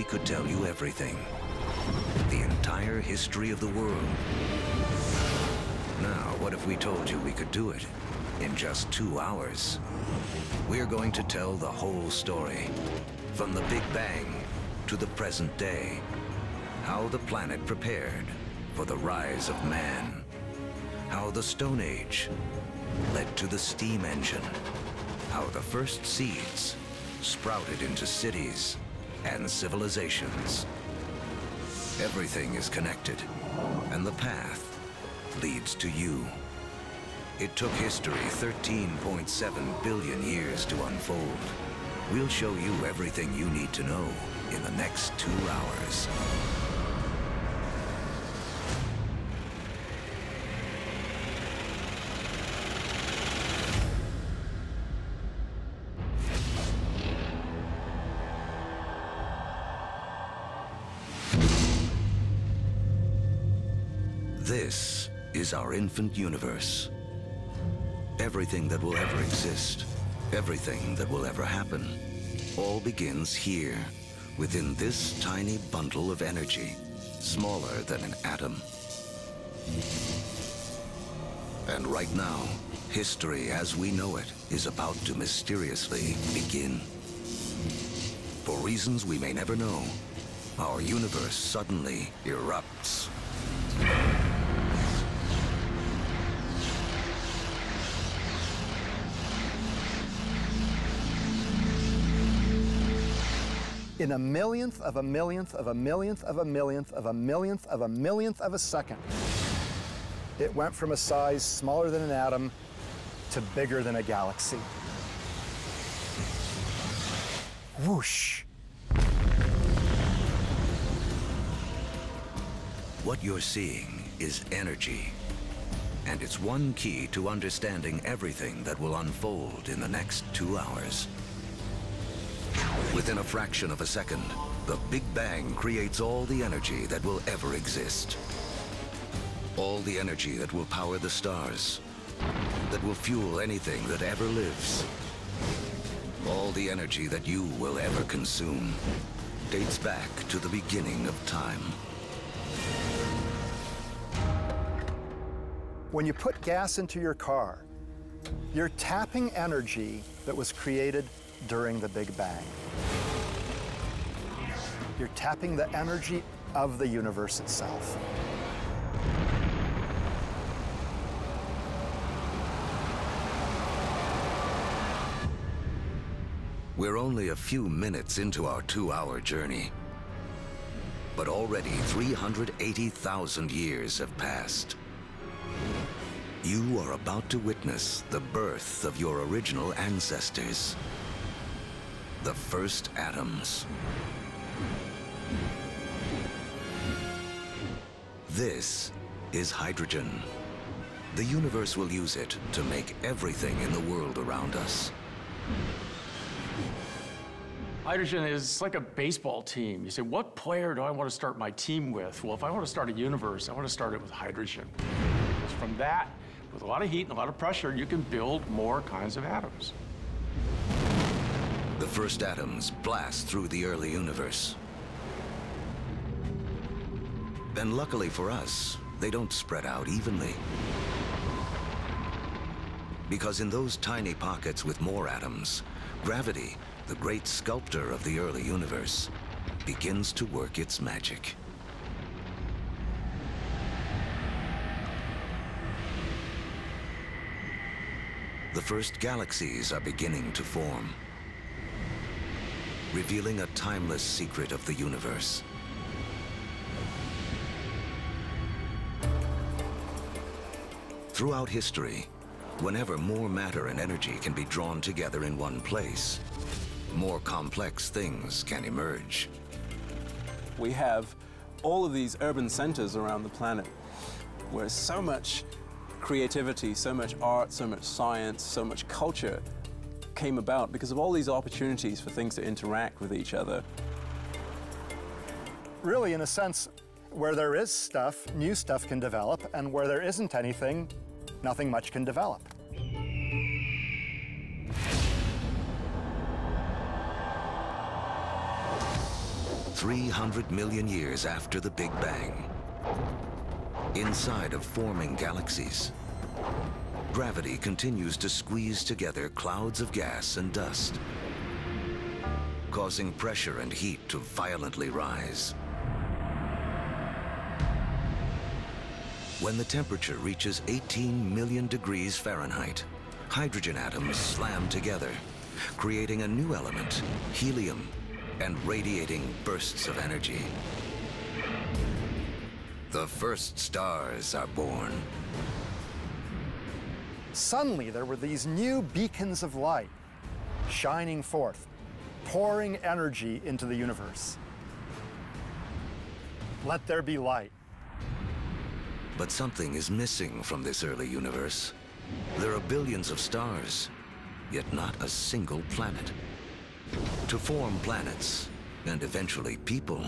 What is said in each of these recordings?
we could tell you everything. The entire history of the world. Now, what if we told you we could do it in just 2 hours? We're going to tell the whole story, from the Big Bang to the present day. How the planet prepared for the rise of man. How the Stone Age led to the steam engine. How the first seeds sprouted into cities and civilizations. Everything is connected, and the path leads to you. It took history 13.7 billion years to unfold. We'll show you everything you need to know in the next 2 hours. This is our infant universe. Everything that will ever exist, everything that will ever happen, all begins here, within this tiny bundle of energy, smaller than an atom. And right now, history as we know it is about to mysteriously begin. For reasons we may never know, our universe suddenly erupts. In a millionth of a millionth of a millionth of a millionth of a millionth of a millionth of a second, it went from a size smaller than an atom to bigger than a galaxy. Whoosh! What you're seeing is energy, and it's one key to understanding everything that will unfold in the next 2 hours. Within a fraction of a second, the Big Bang creates all the energy that will ever exist. All the energy that will power the stars, that will fuel anything that ever lives. All the energy that you will ever consume dates back to the beginning of time. When you put gas into your car, you're tapping energy that was created during the Big Bang. You're tapping the energy of the universe itself. We're only a few minutes into our 2-hour journey, but already 380,000 years have passed. You are about to witness the birth of your original ancestors, the first atoms. This is hydrogen. The universe will use it to make everything in the world around us. Hydrogen is like a baseball team. You say, what player do I want to start my team with? Well, if I want to start a universe, I want to start it with hydrogen. Because from that, with a lot of heat and a lot of pressure, you can build more kinds of atoms. The first atoms blast through the early universe. And luckily for us, they don't spread out evenly. Because in those tiny pockets with more atoms, gravity, the great sculptor of the early universe, begins to work its magic. The first galaxies are beginning to form, revealing a timeless secret of the universe. Throughout history, whenever more matter and energy can be drawn together in one place, more complex things can emerge. We have all of these urban centers around the planet where so much creativity, so much art, so much science, so much culture came about because of all these opportunities for things to interact with each other. Really, in a sense, where there is stuff, new stuff can develop, and where there isn't anything, nothing much can develop. 300 million years after the Big Bang. Inside of forming galaxies, gravity continues to squeeze together clouds of gas and dust, causing pressure and heat to violently rise. When the temperature reaches 18 million degrees Fahrenheit, hydrogen atoms slam together, creating a new element, helium, and radiating bursts of energy. The first stars are born. Suddenly, there were these new beacons of light shining forth, pouring energy into the universe. Let there be light. But something is missing from this early universe. There are billions of stars, yet not a single planet. To form planets, and eventually people,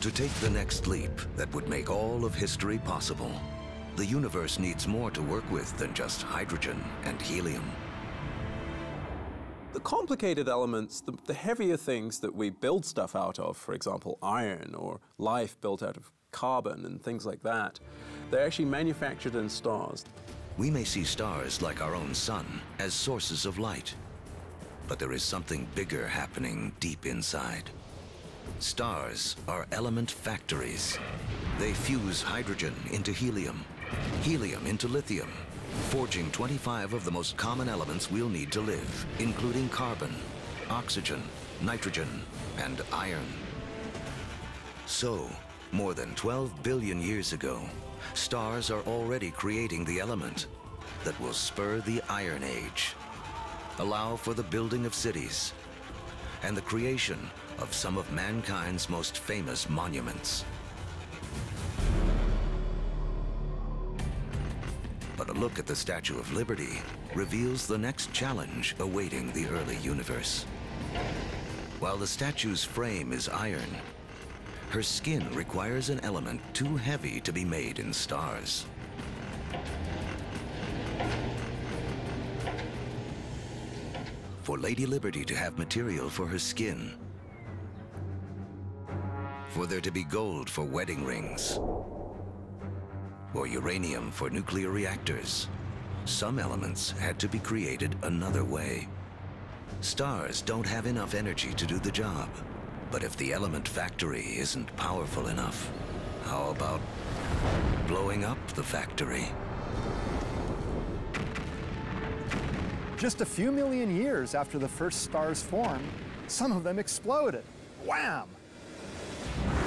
to take the next leap that would make all of history possible, the universe needs more to work with than just hydrogen and helium. The complicated elements, the heavier things that we build stuff out of, for example, iron or life built out of carbon and things like that, they're actually manufactured in stars. We may see stars like our own sun as sources of light, but there is something bigger happening deep inside. Stars are element factories. They fuse hydrogen into helium, helium into lithium, forging 25 of the most common elements we'll need to live, including carbon, oxygen, nitrogen, and iron. So, more than 12 billion years ago, stars are already creating the element that will spur the Iron Age, allow for the building of cities, and the creation of some of mankind's most famous monuments. But a look at the Statue of Liberty reveals the next challenge awaiting the early universe. While the statue's frame is iron, her skin requires an element too heavy to be made in stars. For Lady Liberty to have material for her skin, for there to be gold for wedding rings, or uranium for nuclear reactors, some elements had to be created another way. Stars don't have enough energy to do the job. But if the element factory isn't powerful enough, how about blowing up the factory? Just a few million years after the first stars formed, some of them exploded. Wham!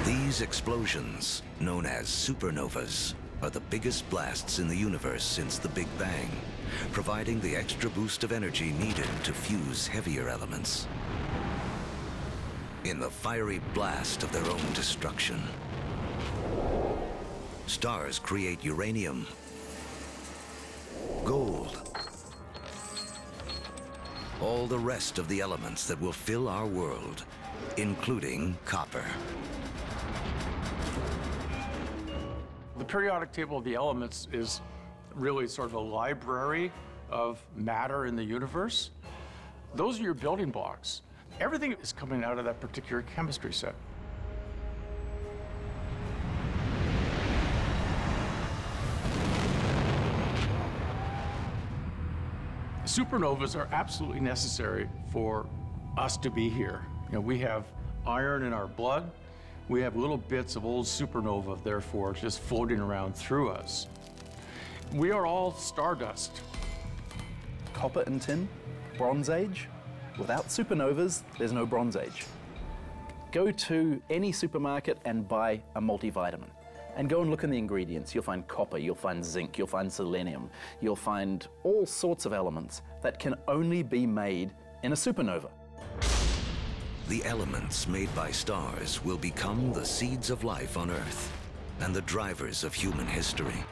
These explosions, known as supernovas, are the biggest blasts in the universe since the Big Bang, providing the extra boost of energy needed to fuse heavier elements. In the fiery blast of their own destruction, stars create uranium, gold, all the rest of the elements that will fill our world, including copper. The periodic table of the elements is really sort of a library of matter in the universe. Those are your building blocks. Everything is coming out of that particular chemistry set. Supernovas are absolutely necessary for us to be here. You know, we have iron in our blood. We have little bits of old supernova, therefore, just floating around through us. We are all stardust. Copper and tin, Bronze Age. Without supernovas, there's no Bronze Age. Go to any supermarket and buy a multivitamin. And go and look in the ingredients. You'll find copper, you'll find zinc, you'll find selenium. You'll find all sorts of elements that can only be made in a supernova. The elements made by stars will become the seeds of life on Earth and the drivers of human history.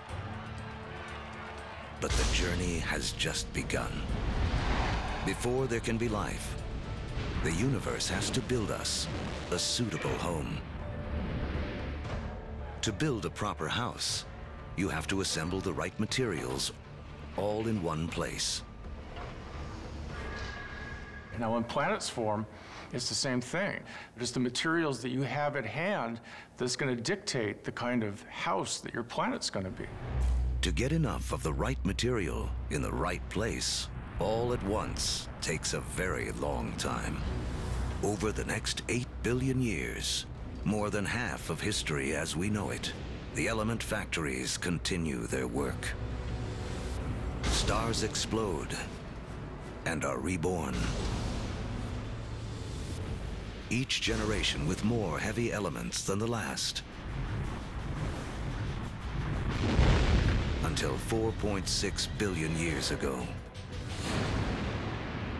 But the journey has just begun. Before there can be life, the universe has to build us a suitable home. To build a proper house, you have to assemble the right materials all in one place. Now, when planets form, it's the same thing. It's the materials that you have at hand that's going to dictate the kind of house that your planet's going to be. To get enough of the right material in the right place, all at once, takes a very long time. Over the next 8 billion years, more than half of history as we know it, the element factories continue their work. Stars explode and are reborn. Each generation with more heavy elements than the last. Until 4.6 billion years ago.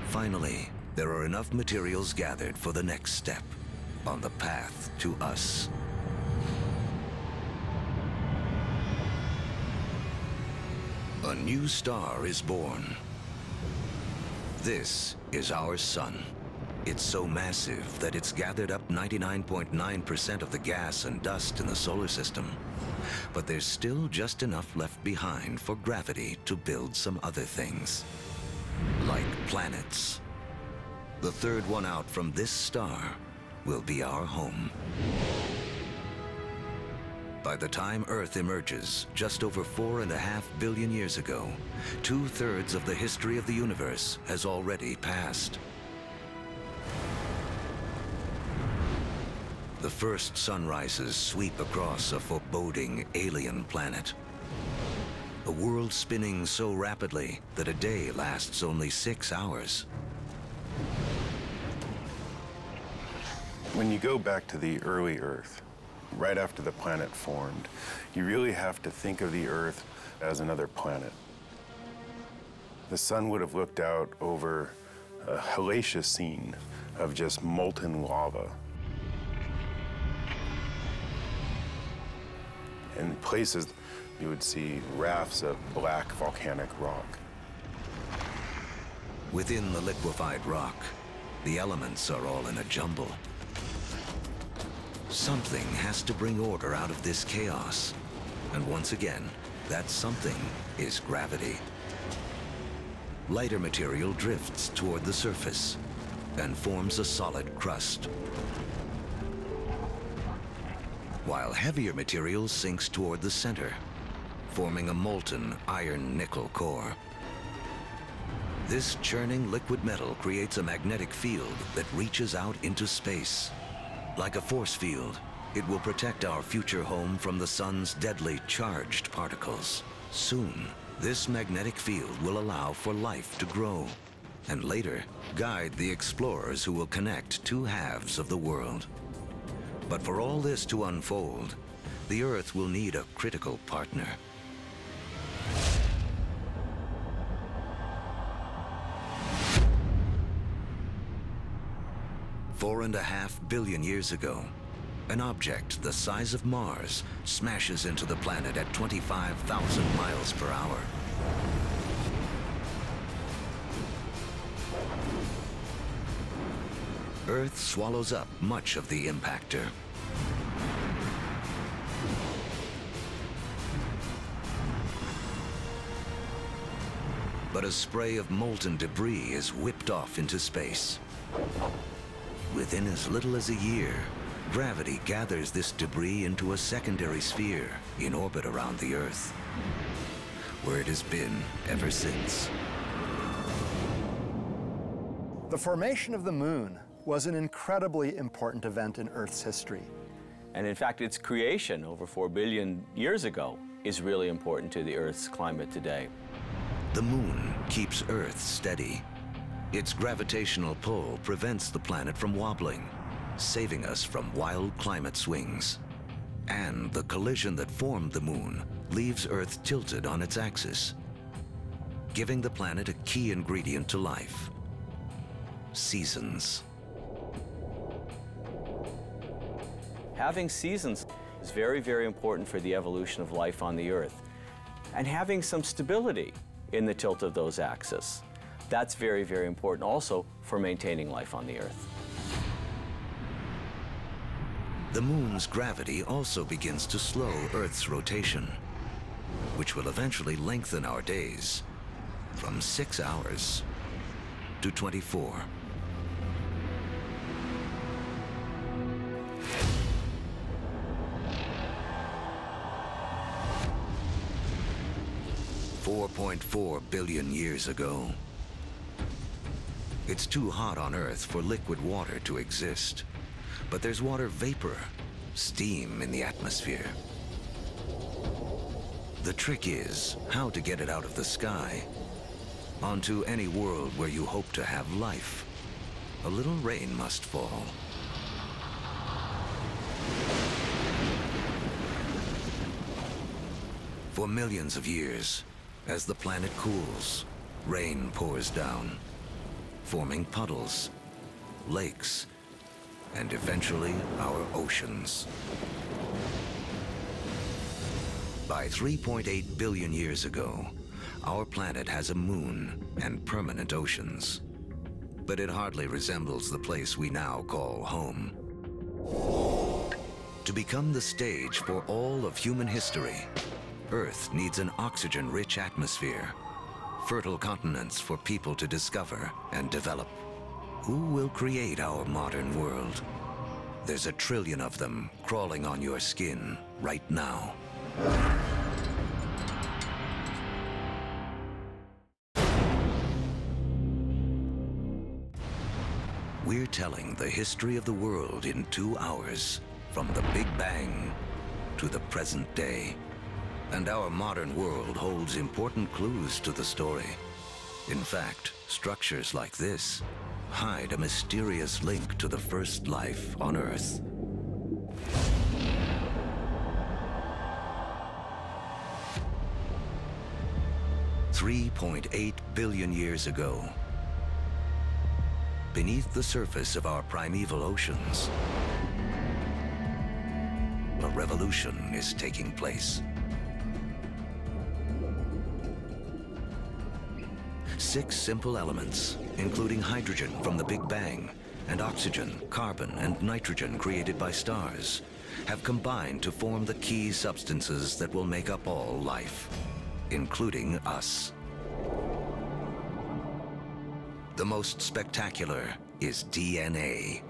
Finally, there are enough materials gathered for the next step on the path to us. A new star is born. This is our sun. It's so massive that it's gathered up 99.9% of the gas and dust in the solar system. But there's still just enough left behind for gravity to build some other things. Like planets. The third one out from this star will be our home. By the time Earth emerges, just over 4.5 billion years ago, 2/3 of the history of the universe has already passed. The first sunrises sweep across a foreboding alien planet. A world spinning so rapidly that a day lasts only 6 hours. When you go back to the early Earth, right after the planet formed, you really have to think of the Earth as another planet. The sun would have looked out over a hellacious scene of just molten lava. In places, you would see rafts of black volcanic rock. Within the liquefied rock, the elements are all in a jumble. Something has to bring order out of this chaos. And once again, that something is gravity. Lighter material drifts toward the surface and forms a solid crust, while heavier material sinks toward the center, forming a molten iron-nickel core. This churning liquid metal creates a magnetic field that reaches out into space. Like a force field, it will protect our future home from the sun's deadly charged particles. Soon, this magnetic field will allow for life to grow, and later, guide the explorers who will connect two halves of the world. But for all this to unfold, the Earth will need a critical partner. Four and a half billion years ago, an object the size of Mars smashes into the planet at 25,000 miles per hour. Earth swallows up much of the impactor. But a spray of molten debris is whipped off into space. Within as little as a year, gravity gathers this debris into a secondary sphere in orbit around the Earth, where it has been ever since. The formation of the moon was an incredibly important event in Earth's history. And in fact, its creation over 4 billion years ago is really important to the Earth's climate today. The moon keeps Earth steady. Its gravitational pull prevents the planet from wobbling, saving us from wild climate swings. And the collision that formed the moon leaves Earth tilted on its axis, giving the planet a key ingredient to life: seasons. Having seasons is very, very important for the evolution of life on the Earth. And having some stability in the tilt of those axes, that's very, very important also for maintaining life on the Earth. The moon's gravity also begins to slow Earth's rotation, which will eventually lengthen our days from 6 hours to 24. 4.4 billion years ago. It's too hot on Earth for liquid water to exist, but there's water vapor, steam in the atmosphere. The trick is how to get it out of the sky onto any world where you hope to have life. A little rain must fall. For millions of years, as the planet cools, rain pours down, forming puddles, lakes, and eventually our oceans. By 3.8 billion years ago, our planet has a moon and permanent oceans. But it hardly resembles the place we now call home. To become the stage for all of human history, Earth needs an oxygen-rich atmosphere, fertile continents for people to discover and develop. Who will create our modern world? There's 1 trillion of them crawling on your skin right now. We're telling the history of the world in 2 hours, from the Big Bang to the present day. And our modern world holds important clues to the story. In fact, structures like this hide a mysterious link to the first life on Earth. $3.8 billion years ago, beneath the surface of our primeval oceans, a revolution is taking place. 6 simple elements, including hydrogen from the Big Bang, and oxygen, carbon, and nitrogen created by stars, have combined to form the key substances that will make up all life, including us. The most spectacular is DNA.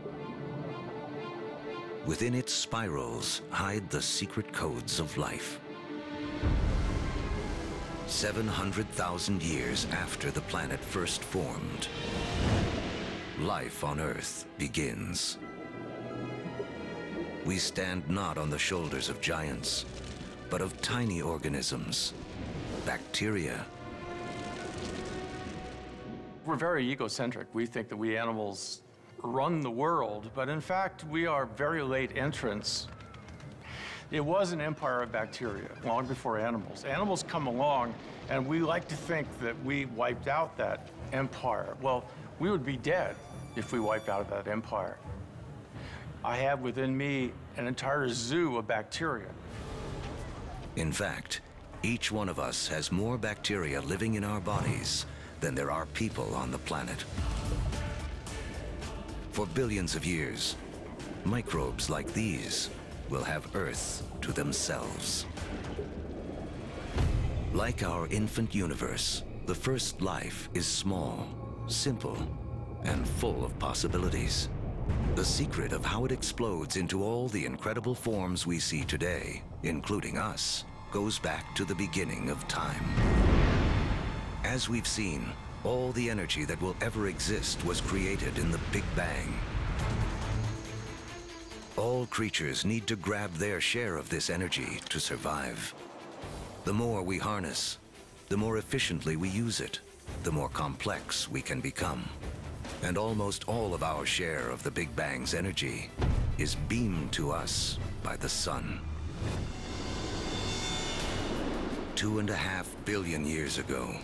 Within its spirals hide the secret codes of life. 700,000 years after the planet first formed, life on Earth begins. We stand not on the shoulders of giants, but of tiny organisms, bacteria. We're very egocentric. We think that we animals run the world, but in fact, we are very late entrants. It was an empire of bacteria long before animals. Animals come along, and we like to think that we wiped out that empire. Well, we would be dead if we wiped out that empire. I have within me an entire zoo of bacteria. In fact, each one of us has more bacteria living in our bodies than there are people on the planet. For billions of years, microbes like these will have Earth to themselves. Like our infant universe, the first life is small, simple, and full of possibilities. The secret of how it explodes into all the incredible forms we see today, including us, goes back to the beginning of time. As we've seen, all the energy that will ever exist was created in the Big Bang. All creatures need to grab their share of this energy to survive. The more we harness, the more efficiently we use it, the more complex we can become. And almost all of our share of the Big Bang's energy is beamed to us by the sun. 2.5 billion years ago,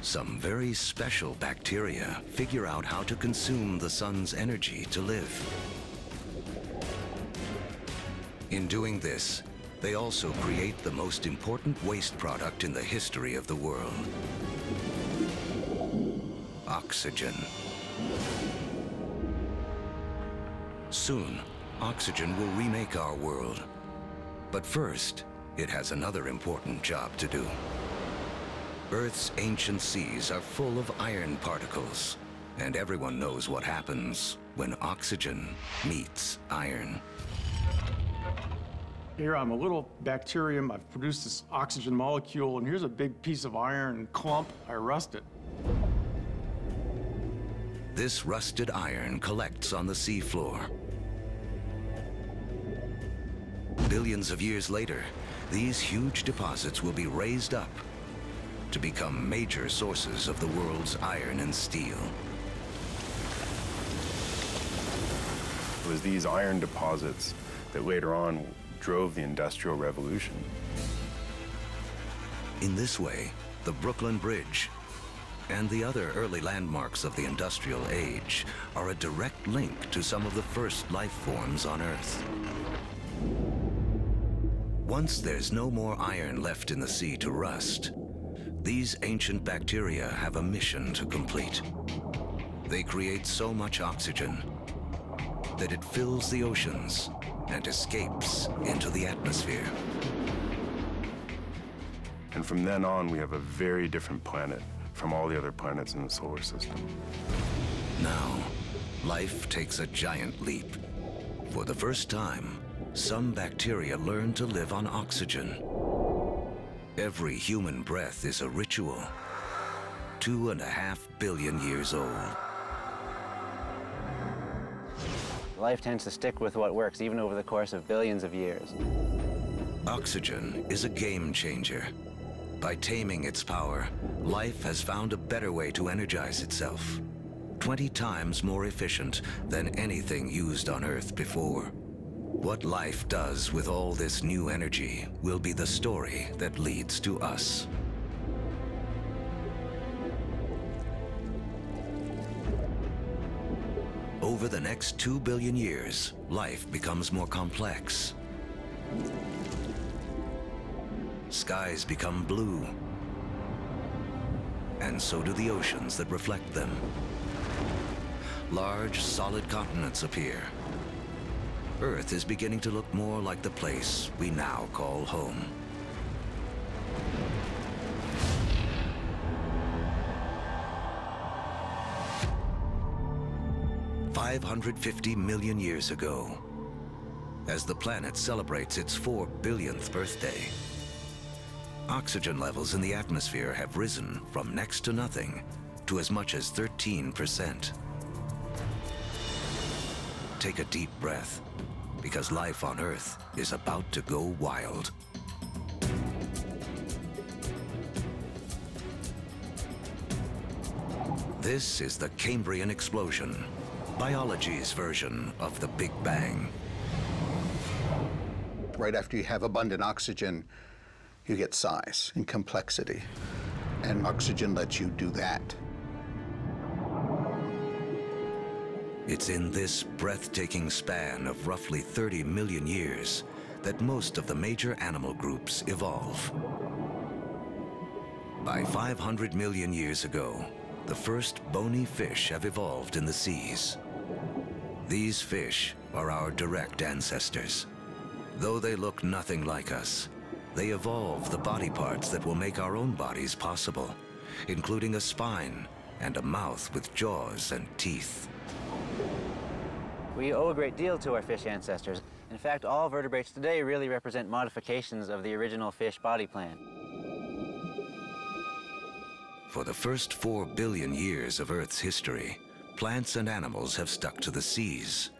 some very special bacteria figure out how to consume the sun's energy to live. In doing this, they also create the most important waste product in the history of the world: oxygen. Soon, oxygen will remake our world. But first, it has another important job to do. Earth's ancient seas are full of iron particles, and everyone knows what happens when oxygen meets iron. Here I'm a little bacterium. I've produced this oxygen molecule, and here's a big piece of iron clump. I rust it. This rusted iron collects on the seafloor. Billions of years later, these huge deposits will be raised up to become major sources of the world's iron and steel. It was these iron deposits that later on drove the Industrial Revolution. In this way, the Brooklyn Bridge and the other early landmarks of the Industrial Age are a direct link to some of the first life forms on Earth. Once there's no more iron left in the sea to rust, these ancient bacteria have a mission to complete. They create so much oxygen that it fills the oceans and escapes into the atmosphere. And from then on, we have a very different planet from all the other planets in the solar system. Now, life takes a giant leap. For the first time, some bacteria learn to live on oxygen. Every human breath is a ritual, 2.5 billion years old. Life tends to stick with what works, even over the course of billions of years. Oxygen is a game changer. By taming its power, life has found a better way to energize itself, 20 times more efficient than anything used on Earth before. What life does with all this new energy will be the story that leads to us. Over the next 2 billion years, life becomes more complex. Skies become blue, and so do the oceans that reflect them. Large, solid continents appear. Earth is beginning to look more like the place we now call home. $550 million years ago, as the planet celebrates its 4 billionth birthday, oxygen levels in the atmosphere have risen from next to nothing to as much as 13%. Take a deep breath, because life on Earth is about to go wild. This is the Cambrian explosion, biology's version of the Big Bang. Right after you have abundant oxygen, you get size and complexity, and oxygen lets you do that. It's in this breathtaking span of roughly 30 million years that most of the major animal groups evolve. By 500 million years ago, the first bony fish have evolved in the seas. These fish are our direct ancestors. Though they look nothing like us, they evolve the body parts that will make our own bodies possible, including a spine and a mouth with jaws and teeth. We owe a great deal to our fish ancestors. In fact, all vertebrates today really represent modifications of the original fish body plan. For the first 4 billion years of Earth's history, plants and animals have stuck to the seas.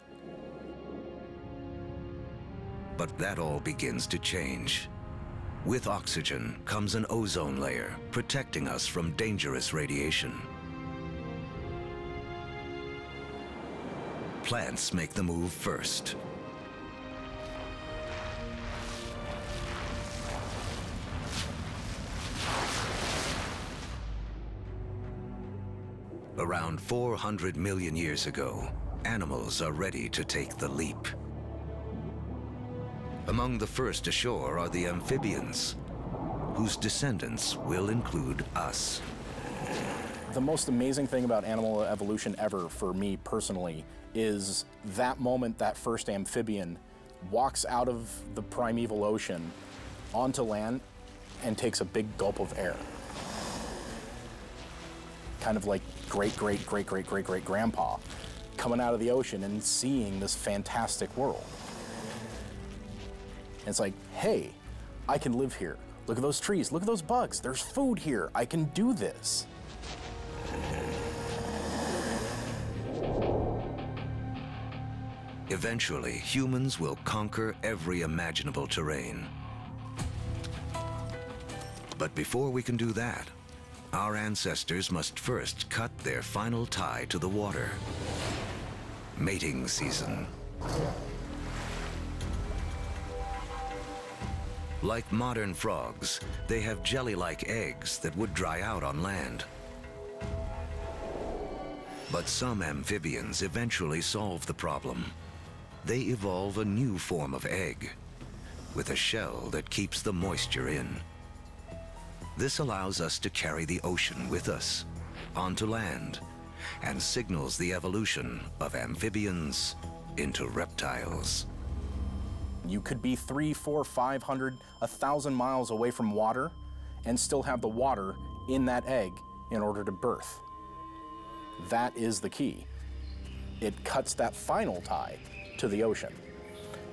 But that all begins to change. With oxygen comes an ozone layer, protecting us from dangerous radiation. Plants make the move first. Around 400 million years ago, animals are ready to take the leap. Among the first ashore are the amphibians, whose descendants will include us. The most amazing thing about animal evolution ever, for me personally, is that moment that first amphibian walks out of the primeval ocean onto land and takes a big gulp of air. Kind of like great-great-great-great-great-great-grandpa coming out of the ocean and seeing this fantastic world. it's like, hey, I can live here. Look at those trees, look at those bugs. There's food here, I can do this. Eventually, humans will conquer every imaginable terrain. But before we can do that, our ancestors must first cut their final tie to the water. Mating season. Like modern frogs, they have jelly-like eggs that would dry out on land. But some amphibians eventually solve the problem. They evolve a new form of egg, with a shell that keeps the moisture in. This allows us to carry the ocean with us, onto land, and signals the evolution of amphibians into reptiles. You could be 300, 400, 500, 1,000 miles away from water and still have the water in that egg in order to birth. That is the key. It cuts that final tie to the ocean.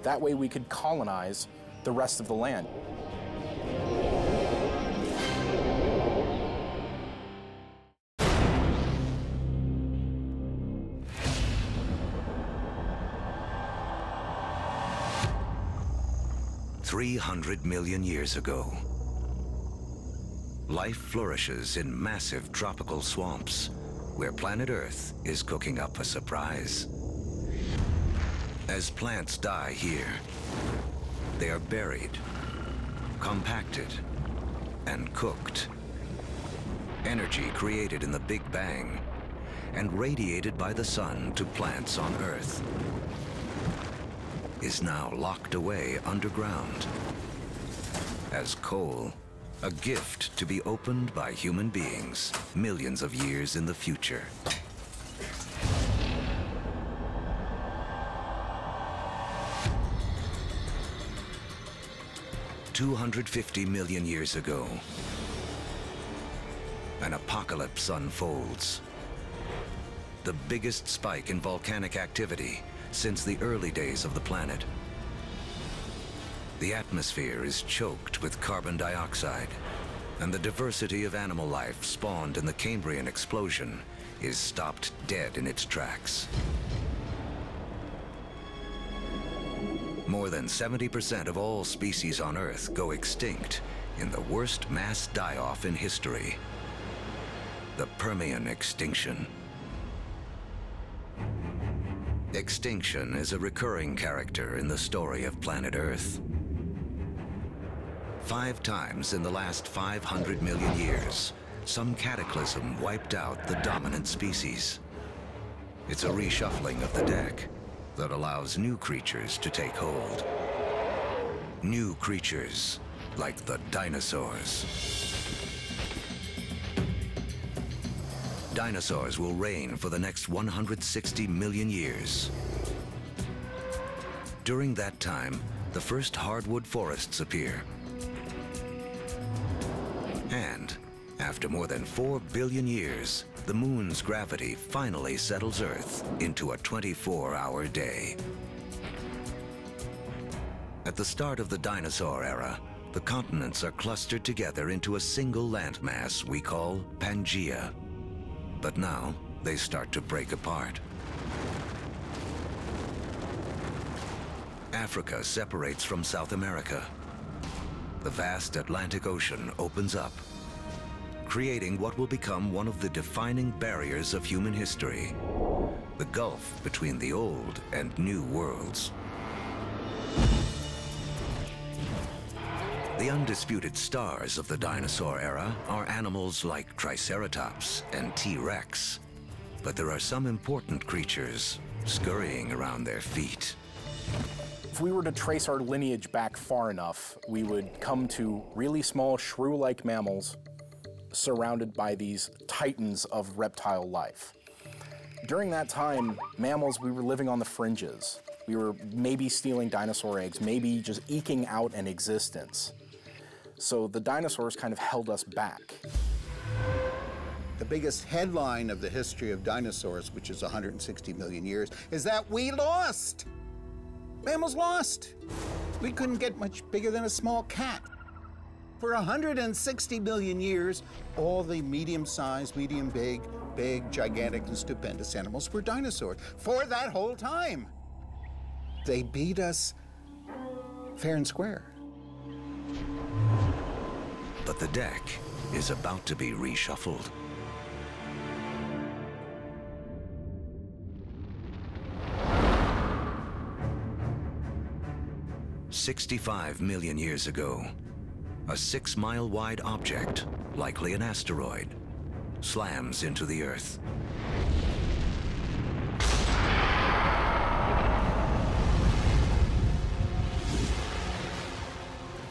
That way we could colonize the rest of the land. $300 million years ago, life flourishes in massive tropical swamps where planet Earth is cooking up a surprise. As plants die here, they are buried, compacted, and cooked. Energy created in the Big Bang and radiated by the sun to plants on Earth is now locked away underground as coal, a gift to be opened by human beings millions of years in the future. $250 million years ago, an apocalypse unfolds. The biggest spike in volcanic activity since the early days of the planet. The atmosphere is choked with carbon dioxide, and the diversity of animal life spawned in the Cambrian explosion is stopped dead in its tracks. More than 70% of all species on Earth go extinct in the worst mass die-off in history, the Permian extinction. Extinction is a recurring character in the story of planet Earth. 5 times in the last 500 million years, some cataclysm wiped out the dominant species. It's a reshuffling of the deck that allows new creatures to take hold. New creatures like the dinosaurs. Dinosaurs will reign for the next 160 million years. During that time, the first hardwood forests appear. And after more than 4 billion years, the moon's gravity finally settles Earth into a 24-hour day. At the start of the dinosaur era, the continents are clustered together into a single landmass we call Pangaea. But now, they start to break apart. Africa separates from South America. The vast Atlantic Ocean opens up, creating what will become one of the defining barriers of human history, the gulf between the old and new worlds. The undisputed stars of the dinosaur era are animals like Triceratops and T-Rex. But there are some important creatures scurrying around their feet. If we were to trace our lineage back far enough, we would come to really small shrew-like mammals surrounded by these titans of reptile life. During that time, mammals, we were living on the fringes. We were maybe stealing dinosaur eggs, maybe just eking out an existence. So the dinosaurs kind of held us back. The biggest headline of the history of dinosaurs, which is 160 million years, is that we lost. Mammals lost. We couldn't get much bigger than a small cat. For 160 million years, all the medium-sized, medium-big, big, gigantic, and stupendous animals were dinosaurs. For that whole time. They beat us fair and square. But the deck is about to be reshuffled. "65 million years ago, a 6-mile-wide object, likely an asteroid, slams into the Earth.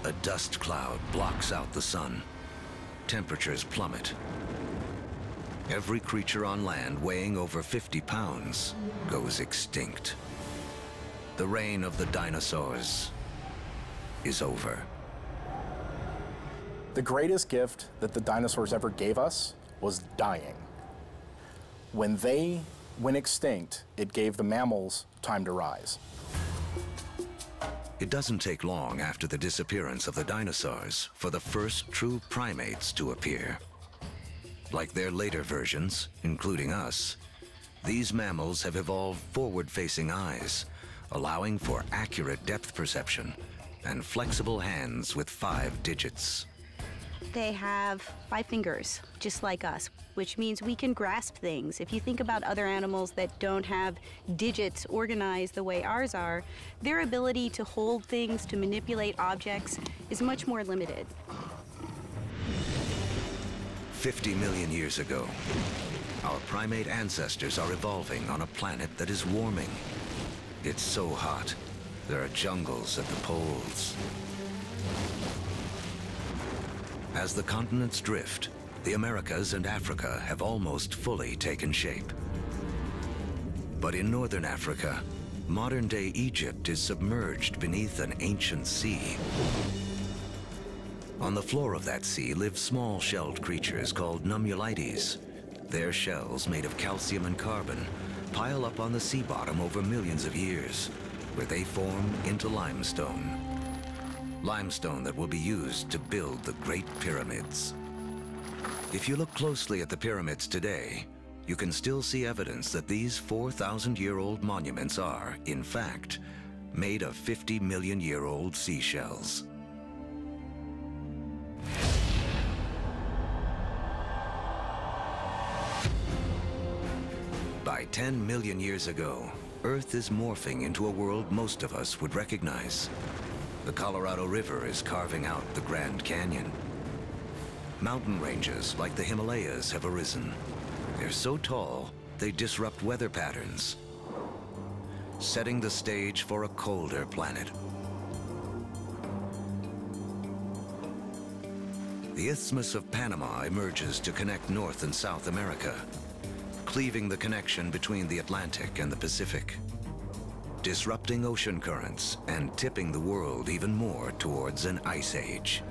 A dust cloud blocks out the sun. Temperatures plummet. Every creature on land weighing over 50 pounds goes extinct. The reign of the dinosaurs is over. The greatest gift that the dinosaurs ever gave us was dying. When they went extinct, it gave the mammals time to rise. It doesn't take long after the disappearance of the dinosaurs for the first true primates to appear. Like their later versions, including us, these mammals have evolved forward-facing eyes, allowing for accurate depth perception and flexible hands with 5 digits. They have 5 fingers, just like us, which means we can grasp things. If you think about other animals that don't have digits organized the way ours are, their ability to hold things, to manipulate objects, is much more limited. 50 million years ago, our primate ancestors are evolving on a planet that is warming. It's so hot, there are jungles at the poles. As the continents drift, the Americas and Africa have almost fully taken shape. But in northern Africa, modern-day Egypt is submerged beneath an ancient sea. On the floor of that sea live small shelled creatures called nummulites. Their shells, made of calcium and carbon, pile up on the sea bottom over millions of years, where they form into limestone. Limestone that will be used to build the Great Pyramids. If you look closely at the pyramids today, you can still see evidence that these 4,000-year-old monuments are, in fact, made of 50-million-year-old seashells. By 10 million years ago, Earth is morphing into a world most of us would recognize. The Colorado River is carving out the Grand Canyon. Mountain ranges like the Himalayas have arisen. They're so tall, they disrupt weather patterns, setting the stage for a colder planet. The Isthmus of Panama emerges to connect North and South America, cleaving the connection between the Atlantic and the Pacific, disrupting ocean currents and tipping the world even more towards an ice age.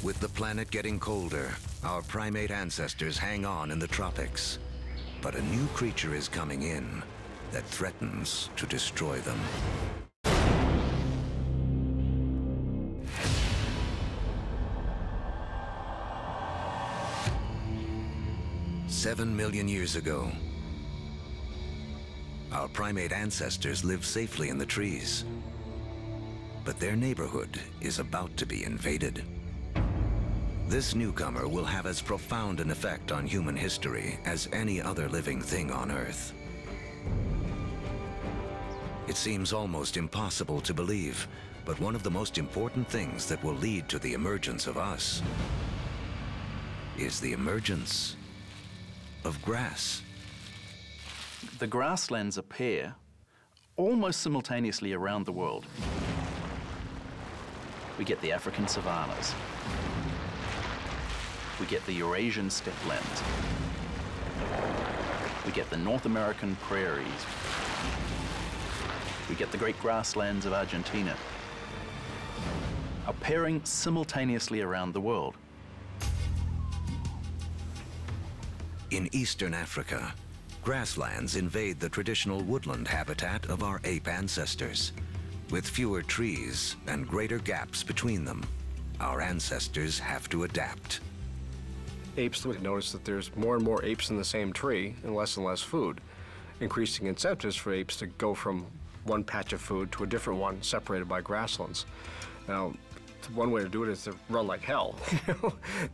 With the planet getting colder, our primate ancestors hang on in the tropics. But a new creature is coming in that threatens to destroy them. "7 million years ago, our primate ancestors lived safely in the trees. But their neighborhood is about to be invaded. This newcomer will have as profound an effect on human history as any other living thing on Earth. It seems almost impossible to believe, but one of the most important things that will lead to the emergence of us is the emergence of grass. The grasslands appear almost simultaneously around the world. We get the African savannas. We get the Eurasian steppelands. We get the North American prairies. We get the great grasslands of Argentina, appearing simultaneously around the world. In eastern Africa, Grasslands invade the traditional woodland habitat of our ape ancestors. With fewer trees and greater gaps between them, our ancestors have to adapt. Apes would notice that there's more and more apes in the same tree and less food, increasing incentives for apes to go from one patch of food to a different one separated by grasslands. Now, one way to do it is to run like hell.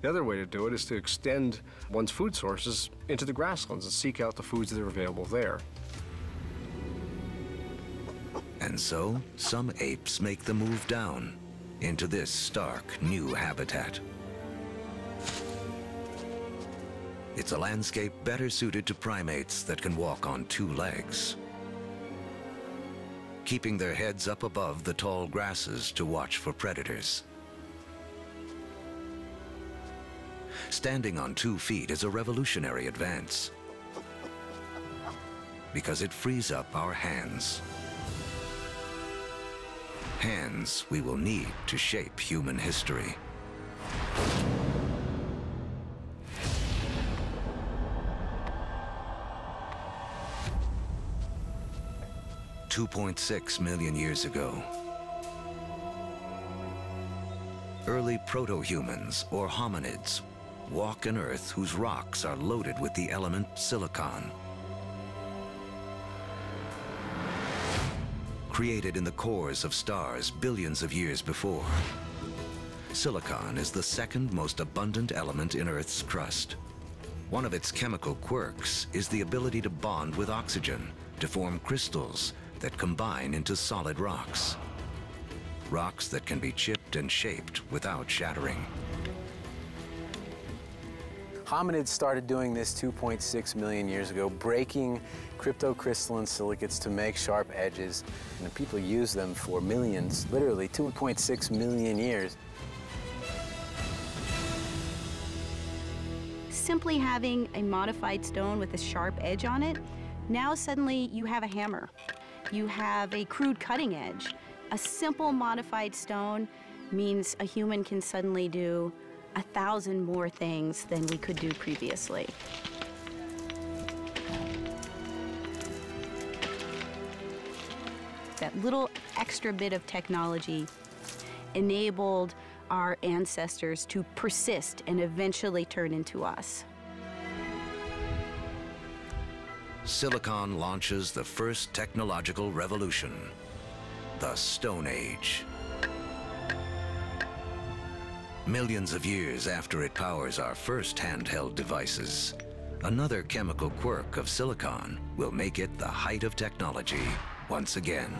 The other way to do it is to extend one's food sources into the grasslands and seek out the foods that are available there. And so, some apes make the move down into this stark new habitat. It's a landscape better suited to primates that can walk on two legs, keeping their heads up above the tall grasses to watch for predators. Standing on 2 feet is a revolutionary advance because it frees up our hands. Hands we will need to shape human history. $2.6 million years ago, early proto-humans, or hominids, walk an Earth whose rocks are loaded with the element silicon. Created in the cores of stars billions of years before, silicon is the second most abundant element in Earth's crust. One of its chemical quirks is the ability to bond with oxygen to form crystals that combine into solid rocks. Rocks that can be chipped and shaped without shattering. Hominids started doing this 2.6 million years ago, breaking cryptocrystalline silicates to make sharp edges, and the people use them for millions, literally 2.6 million years. Simply having a modified stone with a sharp edge on it, now suddenly you have a hammer. You have a crude cutting edge. A simple modified stone means a human can suddenly do 1,000 more things than we could do previously. That little extra bit of technology enabled our ancestors to persist and eventually turn into us. Silicon launches the first technological revolution, the Stone Age. Millions of years after it powers our first handheld devices, another chemical quirk of silicon will make it the height of technology once again.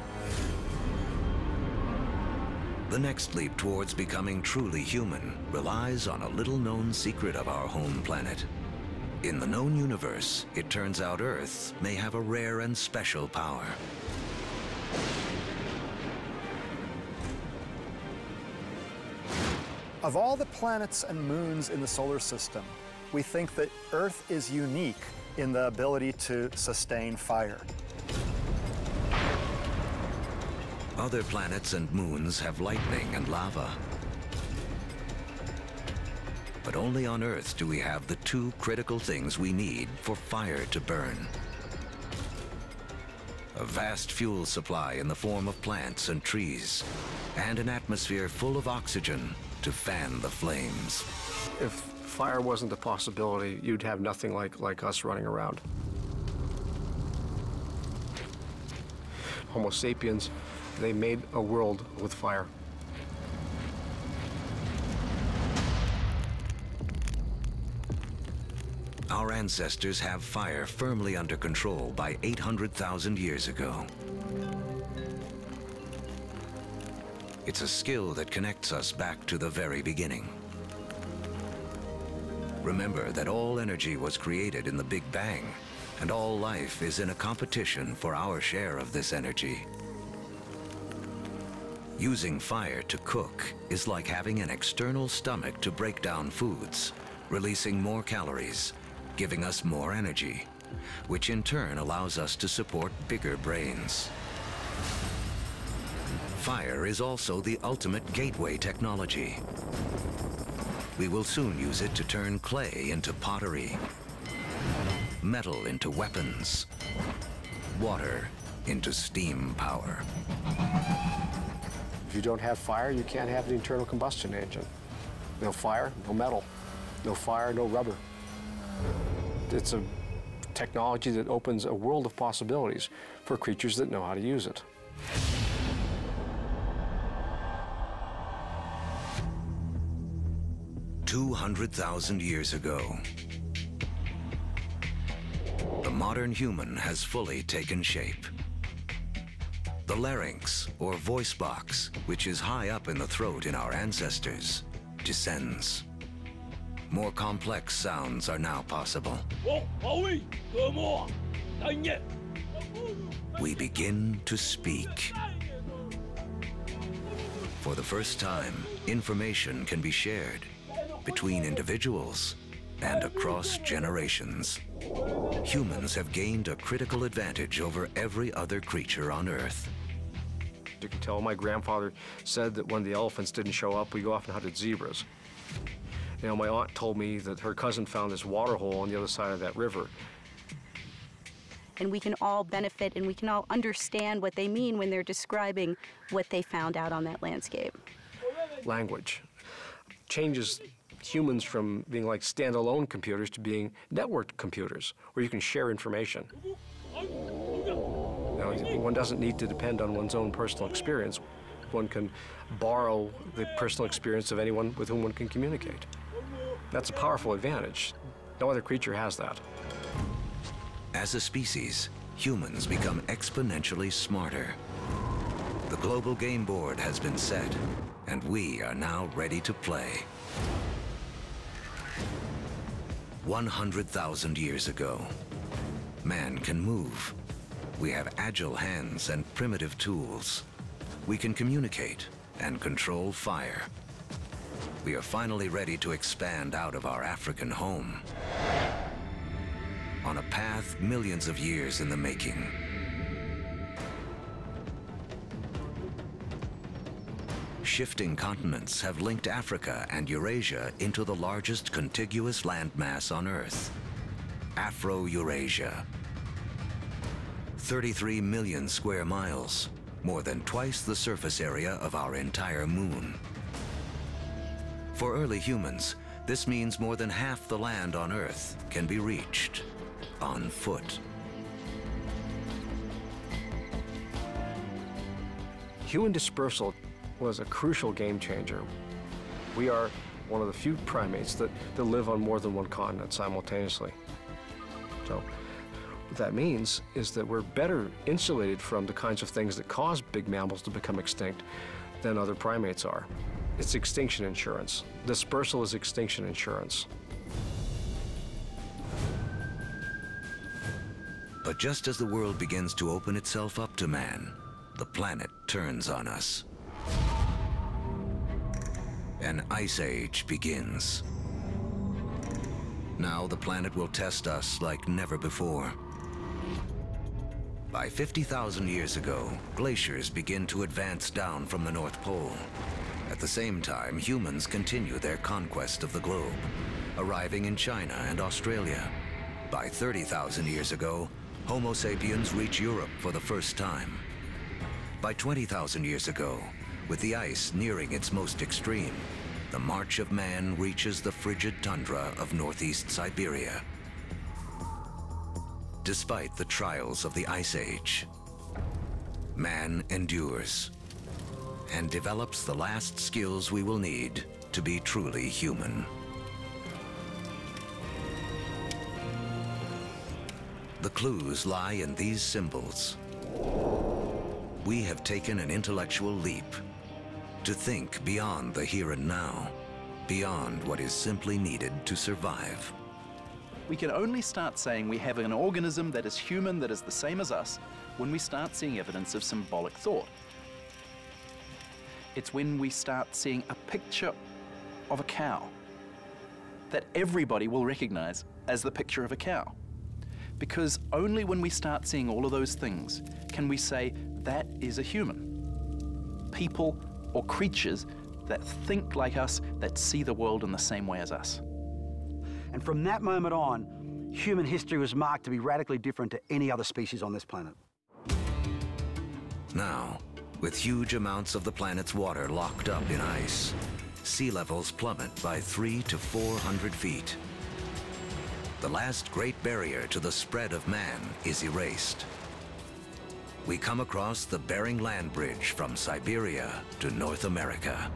The next leap towards becoming truly human relies on a little-known secret of our home planet. In the known universe, it turns out Earth may have a rare and special power. Of all the planets and moons in the solar system, we think that Earth is unique in the ability to sustain fire. Other planets and moons have lightning and lava. But only on Earth do we have the two critical things we need for fire to burn. A vast fuel supply in the form of plants and trees, and an atmosphere full of oxygen to fan the flames. If fire wasn't a possibility, you'd have nothing like us running around. Homo sapiens, they made a world with fire. Our ancestors have fire firmly under control by 800,000 years ago. It's a skill that connects us back to the very beginning. Remember that all energy was created in the Big Bang, and all life is in a competition for our share of this energy. Using fire to cook is like having an external stomach to break down foods, releasing more calories, giving us more energy, which in turn allows us to support bigger brains. Fire is also the ultimate gateway technology. We will soon use it to turn clay into pottery, metal into weapons, water into steam power. If you don't have fire, you can't have the internal combustion engine. No fire, no metal. No fire, no rubber. It's a technology that opens a world of possibilities for creatures that know how to use it. "200,000 years ago, the modern human has fully taken shape. The larynx, or voice box, which is high up in the throat in our ancestors, descends. More complex sounds are now possible. We begin to speak. For the first time, information can be shared between individuals and across generations. Humans have gained a critical advantage over every other creature on Earth. You can tell my grandfather said that when the elephants didn't show up, we go off and hunted zebras. You know, my aunt told me that her cousin found this water hole on the other side of that river. And we can all benefit and we can all understand what they mean when they're describing what they found out on that landscape. Language changes humans from being like standalone computers to being networked computers, where you can share information. Now, one doesn't need to depend on one's own personal experience. One can borrow the personal experience of anyone with whom one can communicate. That's a powerful advantage. No other creature has that. As a species, humans become exponentially smarter. The global game board has been set, and we are now ready to play. 100,000 years ago, man can move. We have agile hands and primitive tools. We can communicate and control fire. We are finally ready to expand out of our African home on a path millions of years in the making. Shifting continents have linked Africa and Eurasia into the largest contiguous landmass on Earth, Afro-Eurasia. 33 million square miles, more than twice the surface area of our entire moon. For early humans, this means more than half the land on Earth can be reached on foot. Human dispersal was a crucial game changer. We are one of the few primates that live on more than one continent simultaneously. So what that means is that we're better insulated from the kinds of things that cause big mammals to become extinct than other primates are. It's extinction insurance. Dispersal is extinction insurance. But just as the world begins to open itself up to man, the planet turns on us. An ice age begins. Now the planet will test us like never before. By 50,000 years ago, glaciers begin to advance down from the North Pole. At the same time, humans continue their conquest of the globe, arriving in China and Australia. By 30,000 years ago, Homo sapiens reach Europe for the first time. By 20,000 years ago, with the ice nearing its most extreme, the march of man reaches the frigid tundra of northeast Siberia. Despite the trials of the Ice Age, man endures and develops the last skills we will need to be truly human. The clues lie in these symbols. We have taken an intellectual leap to think beyond the here and now, beyond what is simply needed to survive. We can only start saying we have an organism that is human, that is the same as us, when we start seeing evidence of symbolic thought. It's when we start seeing a picture of a cow that everybody will recognize as the picture of a cow. Because only when we start seeing all of those things can we say that is a human. People or creatures that think like us, that see the world in the same way as us. And from that moment on, human history was marked to be radically different to any other species on this planet. Now, with huge amounts of the planet's water locked up in ice, sea levels plummet by 300 to 400 feet. The last great barrier to the spread of man is erased. We come across the Bering Land Bridge from Siberia to North America.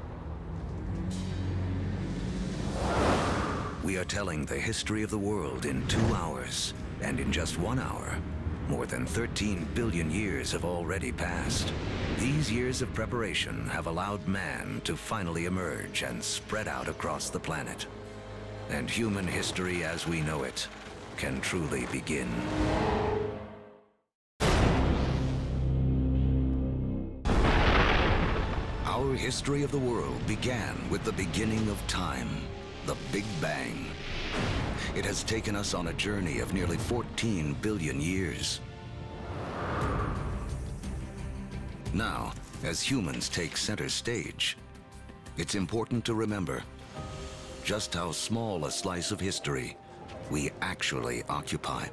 We are telling the history of the world in 2 hours, and in just 1 hour, more than 13 billion years have already passed. These years of preparation have allowed man to finally emerge and spread out across the planet. And human history as we know it can truly begin. Our history of the world began with the beginning of time, the Big Bang. It has taken us on a journey of nearly 14 billion years. Now, as humans take center stage, it's important to remember just how small a slice of history we actually occupy.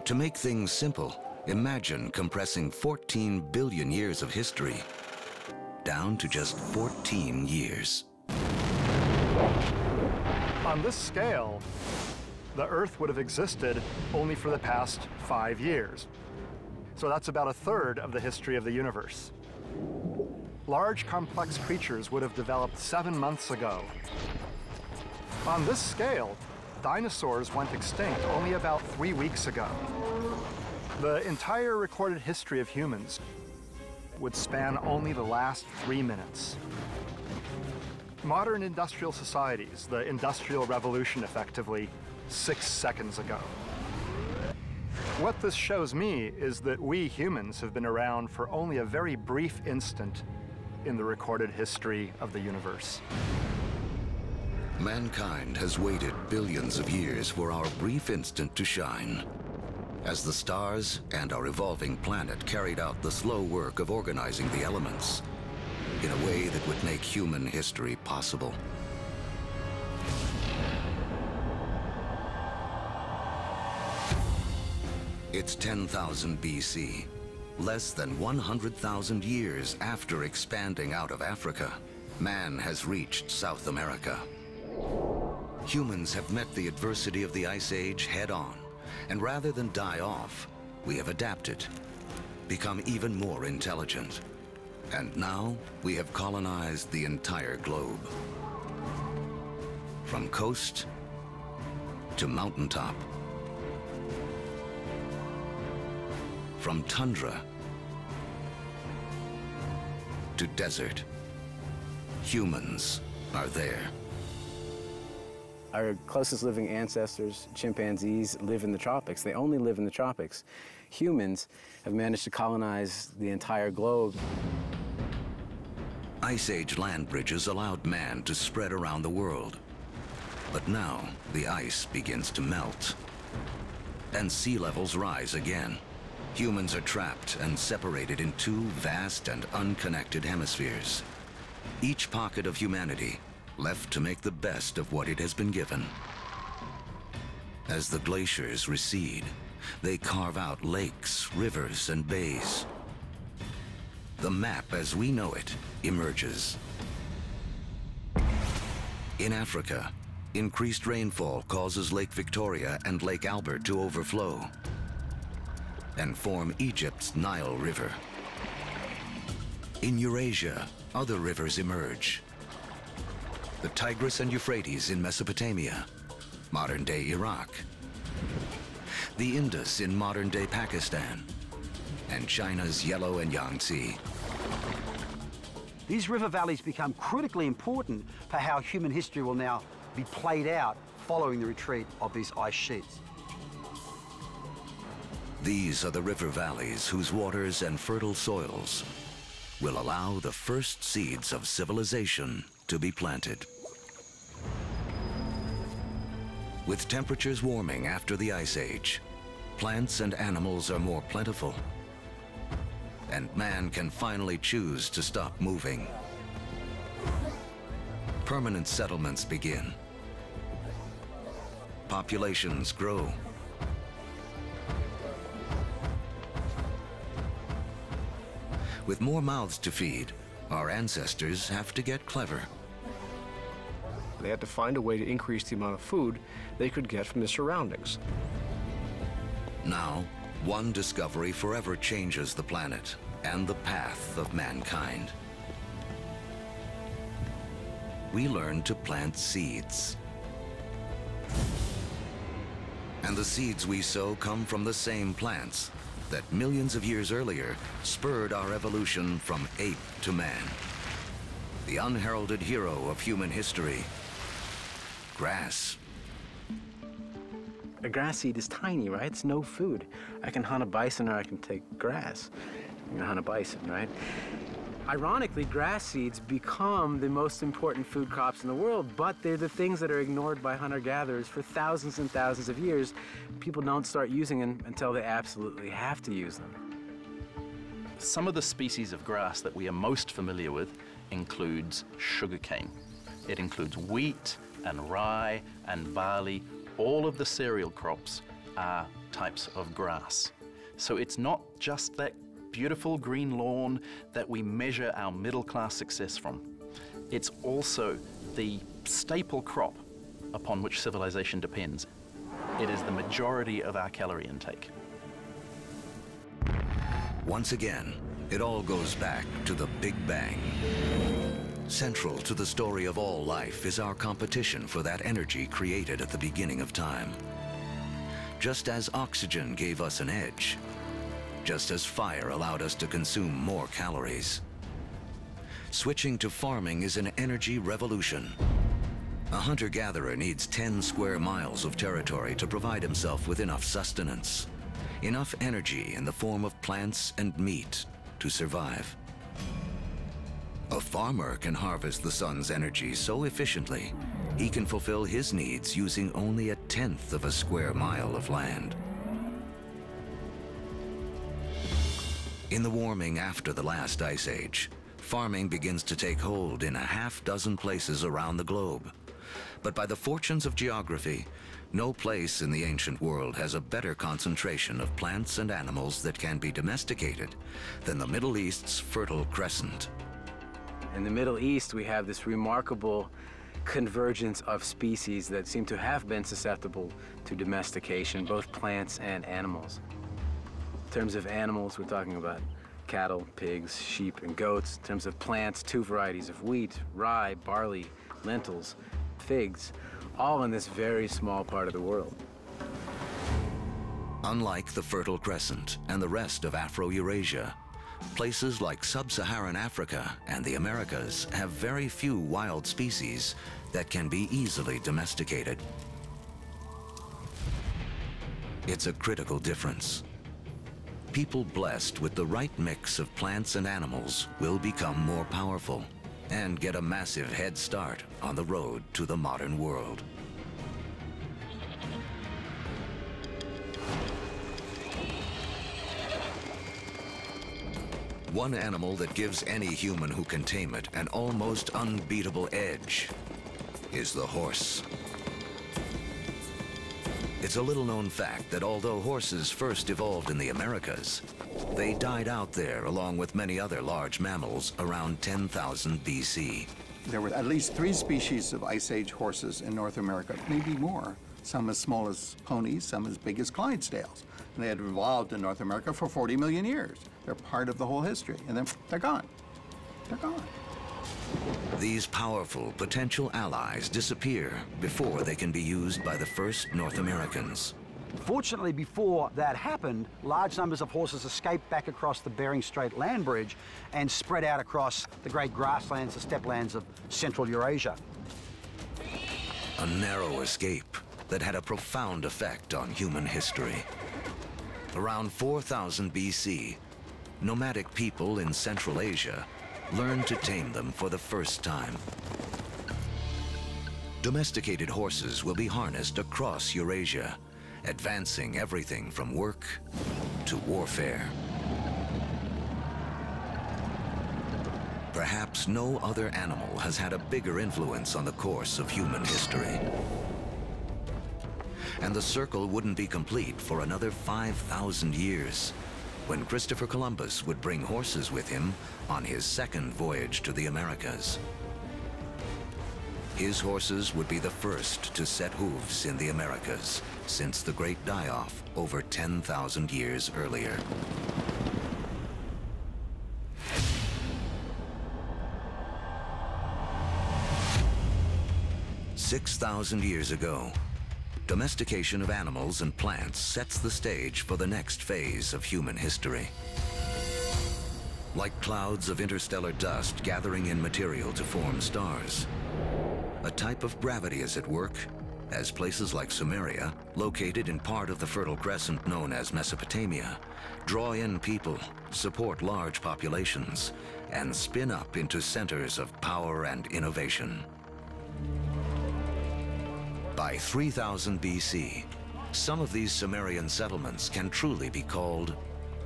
To make things simple, imagine compressing 14 billion years of history down to just 14 years. On this scale, the Earth would have existed only for the past 5 years. So that's about a third of the history of the universe. Large, complex creatures would have developed 7 months ago. On this scale, dinosaurs went extinct only about 3 weeks ago. The entire recorded history of humans would span only the last 3 minutes. Modern industrial societies, the Industrial Revolution effectively, 6 seconds ago. What this shows me is that we humans have been around for only a very brief instant in the recorded history of the universe. Mankind has waited billions of years for our brief instant to shine. As the stars and our evolving planet carried out the slow work of organizing the elements in a way that would make human history possible. It's 10,000 BC, less than 100,000 years after expanding out of Africa. Man has reached South America. Humans have met the adversity of the Ice Age head-on, and rather than die off, we have adapted, become even more intelligent. And now we have colonized the entire globe. From coast to mountaintop, from tundra to desert, humans are there. Our closest living ancestors, chimpanzees, live in the tropics. They only live in the tropics. Humans have managed to colonize the entire globe. Ice Age land bridges allowed man to spread around the world. But now the ice begins to melt, and sea levels rise again. Humans are trapped and separated in 2 vast and unconnected hemispheres. Each pocket of humanity left to make the best of what it has been given. As the glaciers recede, they carve out lakes, rivers, and bays. The map as we know it emerges. In Africa, increased rainfall causes Lake Victoria and Lake Albert to overflow and form Egypt's Nile River. In Eurasia, other rivers emerge. The Tigris and Euphrates in Mesopotamia, modern-day Iraq. The Indus in modern-day Pakistan, and China's Yellow and Yangtze. These river valleys become critically important for how human history will now be played out following the retreat of these ice sheets. These are the river valleys whose waters and fertile soils will allow the first seeds of civilization to be planted. With temperatures warming after the Ice Age, plants and animals are more plentiful, and man can finally choose to stop moving. Permanent settlements begin. Populations grow, With more mouths to feed, our ancestors have to get clever. They had to find a way to increase the amount of food they could get from the surroundings. Now, one discovery forever changes the planet and the path of mankind. We learn to plant seeds. And the seeds we sow come from the same plants that millions of years earlier spurred our evolution from ape to man. The unheralded hero of human history, grass. A grass seed is tiny, right? It's no food. I can hunt a bison or I can take grass. I'm gonna hunt a bison, right? Ironically, grass seeds become the most important food crops in the world, but they're the things that are ignored by hunter-gatherers for thousands and thousands of years. People don't start using them until they absolutely have to use them. Some of the species of grass that we are most familiar with includes sugarcane. It includes wheat and rye and barley. All of the cereal crops are types of grass. So it's not just that beautiful green lawn that we measure our middle-class success from. It's also the staple crop upon which civilization depends. It is the majority of our calorie intake. Once again, it all goes back to the Big Bang. Central to the story of all life is our competition for that energy created at the beginning of time. Just as oxygen gave us an edge, just as fire allowed us to consume more calories. Switching to farming is an energy revolution. A hunter-gatherer needs 10 square miles of territory to provide himself with enough sustenance, enough energy in the form of plants and meat to survive. A farmer can harvest the sun's energy so efficiently, he can fulfill his needs using only 1/10 of a square mile of land. In the warming after the last ice age, farming begins to take hold in 6 places around the globe. But by the fortunes of geography, no place in the ancient world has a better concentration of plants and animals that can be domesticated than the Middle East's Fertile Crescent. In the Middle East, we have this remarkable convergence of species that seem to have been susceptible to domestication, both plants and animals. In terms of animals, we're talking about cattle, pigs, sheep, and goats. In terms of plants, 2 varieties of wheat, rye, barley, lentils, figs, all in this very small part of the world. Unlike the Fertile Crescent and the rest of Afro-Eurasia, places like sub-Saharan Africa and the Americas have very few wild species that can be easily domesticated. It's a critical difference. People blessed with the right mix of plants and animals will become more powerful and get a massive head start on the road to the modern world. One animal that gives any human who can tame it an almost unbeatable edge is the horse. It's a little-known fact that although horses first evolved in the Americas, they died out there along with many other large mammals around 10,000 BC. There were at least 3 species of Ice Age horses in North America, maybe more. Some as small as ponies, some as big as Clydesdales. And they had evolved in North America for 40 million years. They're part of the whole history, and then they're gone. They're gone. These powerful potential allies disappear before they can be used by the first North Americans. Fortunately, before that happened, large numbers of horses escaped back across the Bering Strait land bridge and spread out across the great grasslands, the steppe lands of Central Eurasia. A narrow escape that had a profound effect on human history. Around 4000 BC, nomadic people in Central Asia learned to tame them for the first time. Domesticated horses will be harnessed across Eurasia, advancing everything from work to warfare. Perhaps no other animal has had a bigger influence on the course of human history. And the circle wouldn't be complete for another 5,000 years when Christopher Columbus would bring horses with him on his second voyage to the Americas. His horses would be the first to set hooves in the Americas since the Great Die-Off over 10,000 years earlier. "6,000 years ago, domestication of animals and plants sets the stage for the next phase of human history. Like clouds of interstellar dust gathering in material to form stars, a type of gravity is at work as places like Sumeria, located in part of the Fertile Crescent known as Mesopotamia, draw in people, support large populations, and spin up into centers of power and innovation. By 3000 BC, some of these Sumerian settlements can truly be called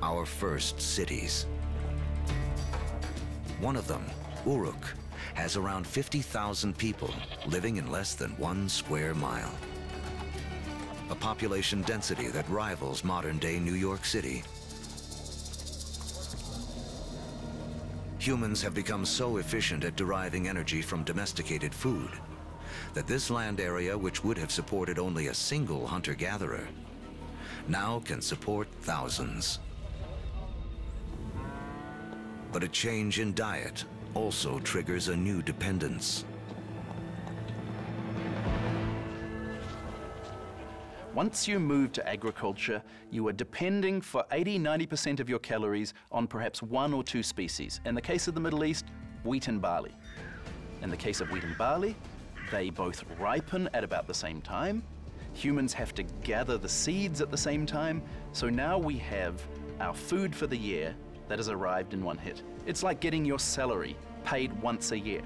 our first cities. One of them, Uruk, has around 50,000 people living in less than 1 square mile. A population density that rivals modern-day New York City. Humans have become so efficient at deriving energy from domesticated food that this land area, which would have supported only a single hunter-gatherer, now can support thousands. But a change in diet also triggers a new dependence. Once you move to agriculture, you are depending for 80–90% of your calories on perhaps 1 or 2 species. In the case of the Middle East, wheat and barley. In the case of wheat and barley, they both ripen at about the same time. Humans have to gather the seeds at the same time. So now we have our food for the year that has arrived in one hit. It's like getting your salary paid once a year.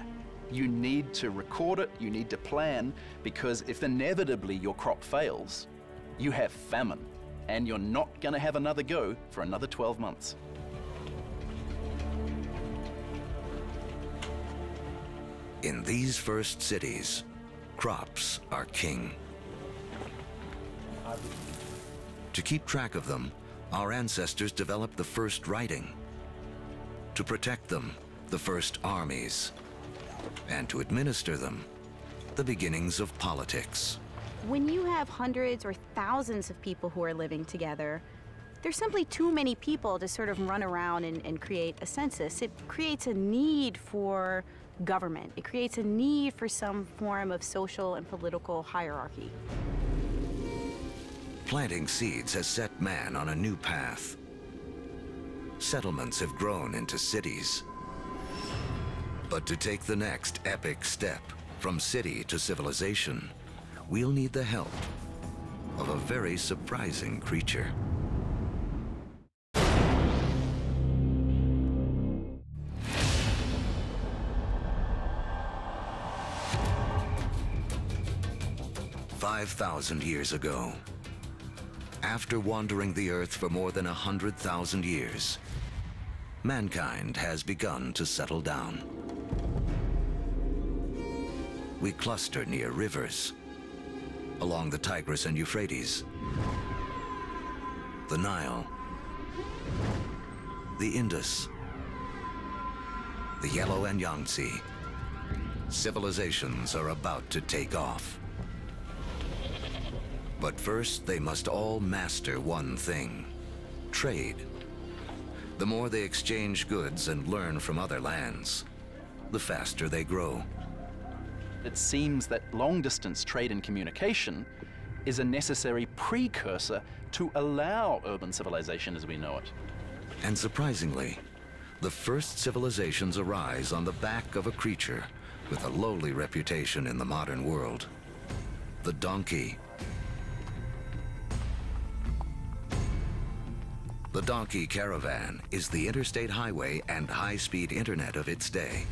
You need to record it, you need to plan, because if inevitably your crop fails, you have famine, and you're not going to have another go for another 12 months. In these first cities, crops are king. To keep track of them, our ancestors developed the first writing. To protect them, the first armies. And to administer them, the beginnings of politics. When you have hundreds or thousands of people who are living together, there's simply too many people to sort of run around and create a census. It creates a need for government. It creates a need for some form of social and political hierarchy. Planting seeds has set man on a new path. Settlements have grown into cities. But to take the next epic step from city to civilization, we'll need the help of a very surprising creature. "5,000 years ago, after wandering the Earth for more than 100,000 years, mankind has begun to settle down. We cluster near rivers, along the Tigris and Euphrates, the Nile, the Indus, the Yellow and Yangtze. Civilizations are about to take off. But first, they must all master one thing: trade. The more they exchange goods and learn from other lands, the faster they grow. It seems that long-distance trade and communication is a necessary precursor to allow urban civilization as we know it. And surprisingly, the first civilizations arise on the back of a creature with a lowly reputation in the modern world: the donkey. The donkey caravan is the interstate highway and high-speed internet of its day.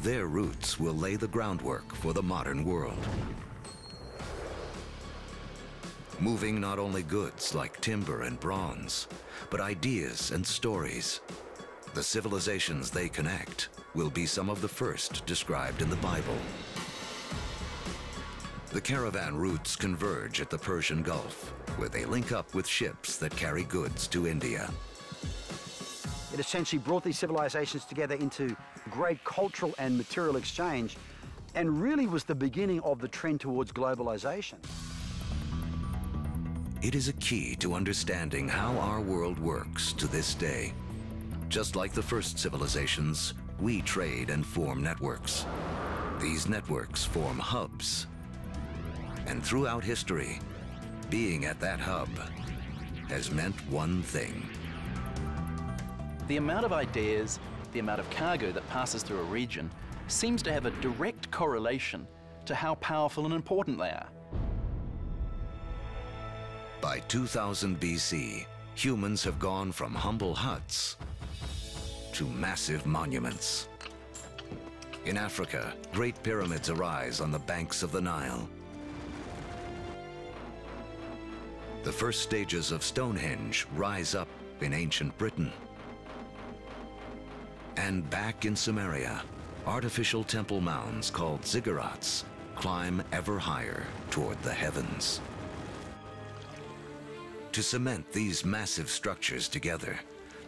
Their routes will lay the groundwork for the modern world. Moving not only goods like timber and bronze, but ideas and stories. The civilizations they connect will be some of the first described in the Bible. The caravan routes converge at the Persian Gulf, where they link up with ships that carry goods to India. It essentially brought these civilizations together into great cultural and material exchange, and really was the beginning of the trend towards globalization. It is a key to understanding how our world works to this day. Just like the first civilizations, we trade and form networks. These networks form hubs. And throughout history, being at that hub has meant one thing. The amount of ideas, the amount of cargo that passes through a region seems to have a direct correlation to how powerful and important they are. By 2000 BC, humans have gone from humble huts to massive monuments. In Africa, great pyramids arise on the banks of the Nile. The first stages of Stonehenge rise up in ancient Britain. And back in Samaria, artificial temple mounds called ziggurats climb ever higher toward the heavens. To cement these massive structures together,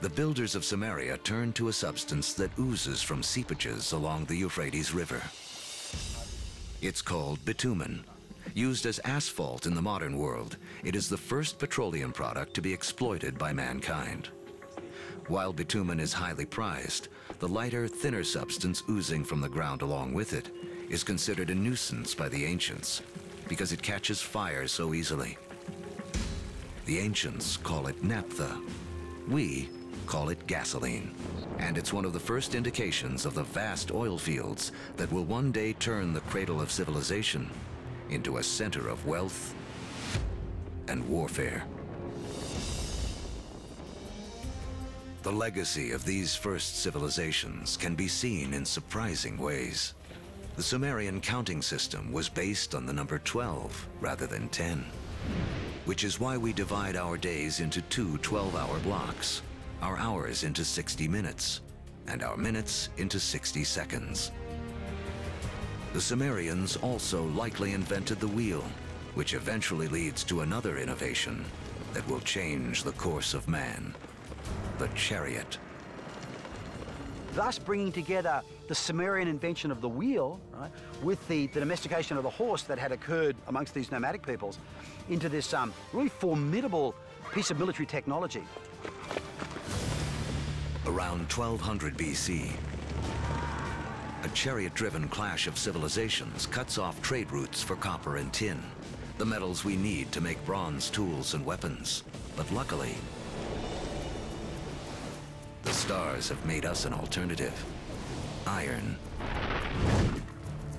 the builders of Samaria turned to a substance that oozes from seepages along the Euphrates River. It's called bitumen. Used as asphalt in the modern world, it is the first petroleum product to be exploited by mankind. While bitumen is highly prized, the lighter, thinner substance oozing from the ground along with it is considered a nuisance by the ancients because it catches fire so easily. The ancients call it naphtha. We call it gasoline. And it's one of the first indications of the vast oil fields that will one day turn the cradle of civilization into a center of wealth and warfare. The legacy of these first civilizations can be seen in surprising ways. The Sumerian counting system was based on the number 12 rather than 10, which is why we divide our days into two 12-hour blocks, our hours into 60 minutes, and our minutes into 60 seconds. The Sumerians also likely invented the wheel, which eventually leads to another innovation that will change the course of man: the chariot. Thus bringing together the Sumerian invention of the wheel, right, with the domestication of the horse that had occurred amongst these nomadic peoples into this really formidable piece of military technology. Around 1200 BC, a chariot-driven clash of civilizations cuts off trade routes for copper and tin, the metals we need to make bronze tools and weapons. But luckily, the stars have made us an alternative: iron.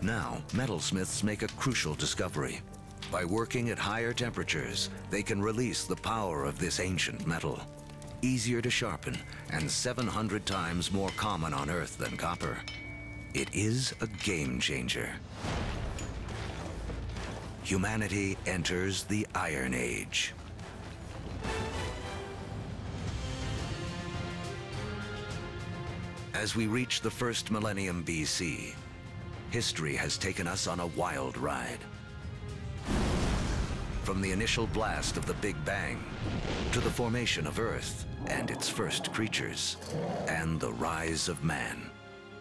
Now, metalsmiths make a crucial discovery. By working at higher temperatures, they can release the power of this ancient metal. Easier to sharpen and 700 times more common on Earth than copper. It is a game changer. Humanity enters the Iron Age. As we reach the first millennium BC, history has taken us on a wild ride. From the initial blast of the Big Bang to the formation of Earth and its first creatures, and the rise of man.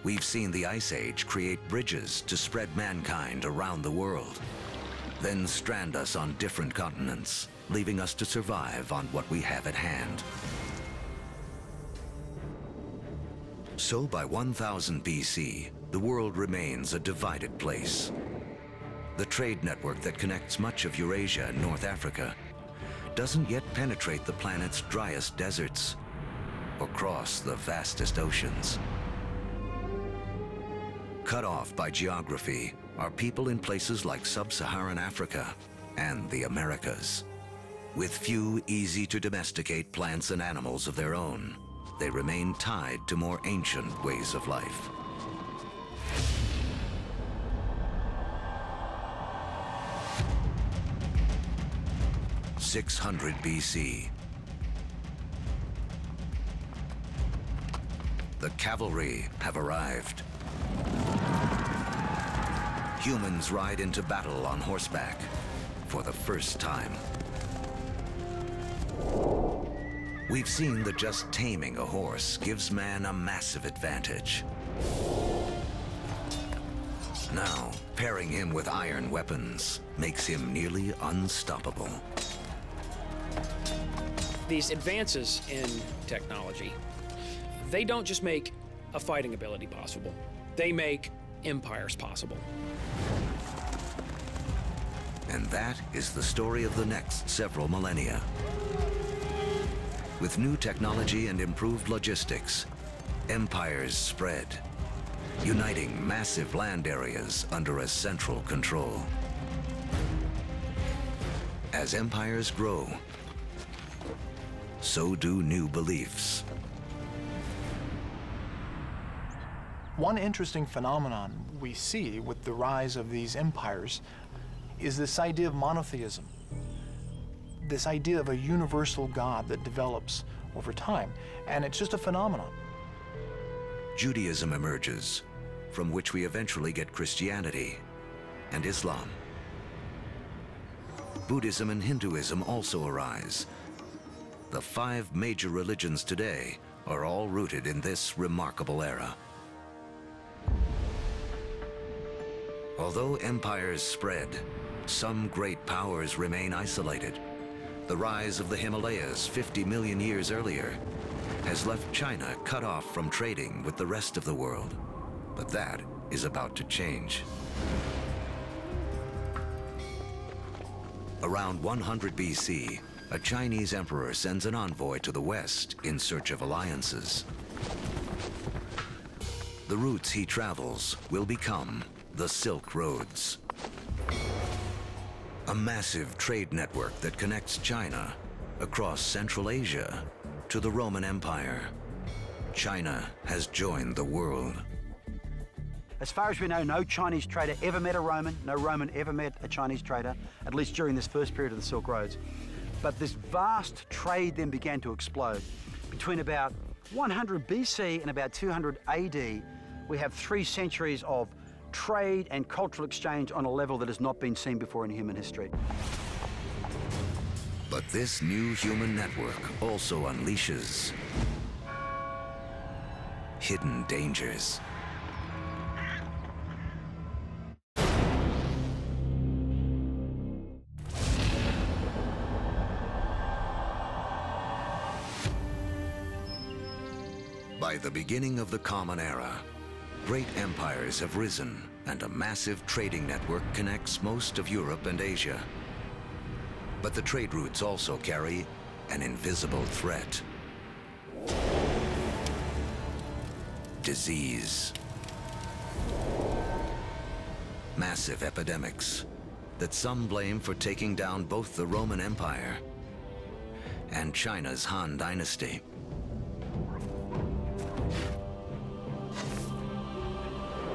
We've seen the Ice Age create bridges to spread mankind around the world, then strand us on different continents, leaving us to survive on what we have at hand. So by 1000 BC, the world remains a divided place. The trade network that connects much of Eurasia and North Africa doesn't yet penetrate the planet's driest deserts or cross the vastest oceans. Cut off by geography are people in places like sub-Saharan Africa and the Americas. With few easy-to-domesticate plants and animals of their own, they remain tied to more ancient ways of life. In 600 BC, the cavalry have arrived. Humans ride into battle on horseback for the first time. We've seen that just taming a horse gives man a massive advantage. Now, pairing him with iron weapons makes him nearly unstoppable. These advances in technology, they don't just make a fighting ability possible, they make empires possible. And that is the story of the next several millennia. With new technology and improved logistics, empires spread, uniting massive land areas under a central control. As empires grow, so do new beliefs. One interesting phenomenon we see with the rise of these empires is this idea of monotheism, this idea of a universal God that develops over time, and it's just a phenomenon. Judaism emerges, from which we eventually get Christianity and Islam. Buddhism and Hinduism also arise. The 5 major religions today are all rooted in this remarkable era. Although empires spread, some great powers remain isolated. The rise of the Himalayas 50 million years earlier has left China cut off from trading with the rest of the world. But that is about to change. Around 100 BC, a Chinese emperor sends an envoy to the west in search of alliances. The routes he travels will become the Silk Roads, a massive trade network that connects China across Central Asia to the Roman Empire. China has joined the world. As far as we know, no Chinese trader ever met a Roman, no Roman ever met a Chinese trader, at least during this first period of the Silk Roads. But this vast trade then began to explode. Between about 100 BC and about 200 AD, we have 3 centuries of trade and cultural exchange on a level that has not been seen before in human history. But this new human network also unleashes hidden dangers. By the beginning of the Common Era, great empires have risen and a massive trading network connects most of Europe and Asia. But the trade routes also carry an invisible threat. Disease. Massive epidemics that some blame for taking down both the Roman Empire and China's Han Dynasty.